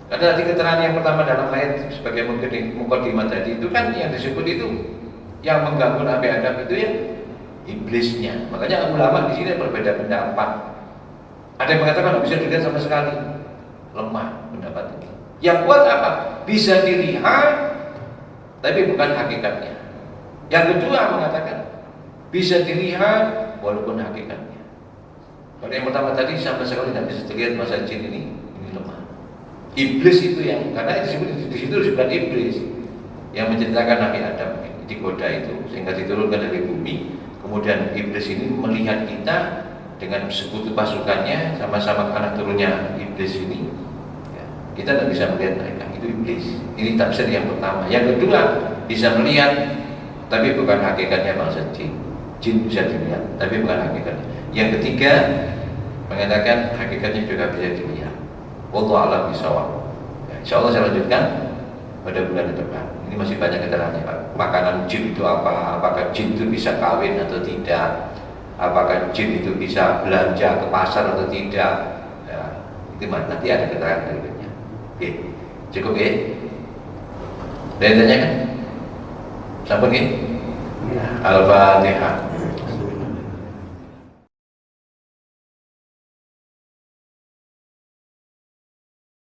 Ada arti keterangan yang pertama dalam ayat sebagai mukadimah tadi itu kan yang disebut itu yang mengganggu Nabi Adam itu ya iblisnya. Makanya ulama di sini berbeda pendapat. Ada yang mengatakan tidak bisa dilihat sama sekali, lemah pendapat ini. Yang kuat apa? Bisa dilihat, tapi bukan hakikatnya. Yang kedua mengatakan bisa dilihat walaupun hakikatnya. Kalau yang pertama tadi sama sekali tidak bisa dilihat masa jin ini lemah. Iblis itu yang karena disebut di situ disebutkan iblis yang menceritakan Nabi Adam digoda itu sehingga diturunkan dari bumi. Kemudian iblis ini melihat kita dengan sekutu pasukannya sama-sama anak turunnya iblis ini. Ya, kita tidak bisa melihat mereka, itu iblis. Ini tafsir yang pertama. Yang kedua bisa melihat tapi bukan hakikatnya bangsa jin. Jin bisa dilihat tapi bukan hakikatnya. Yang ketiga mengatakan hakikatnya juga bisa dilihat. Wallahu a'lam bishawab. Ya, insyaallah saya lanjutkan pada bulan depan. Ini masih banyak keterangannya. Makanan jin itu apa? Apakah jin itu bisa kawin atau tidak? Apakah jin itu bisa belanja ke pasar atau tidak? Ya, itu nanti ada keterangan berikutnya. Oke, cukup ya? Ada yang tanyakan? Sampai ya? Al-Fatihah.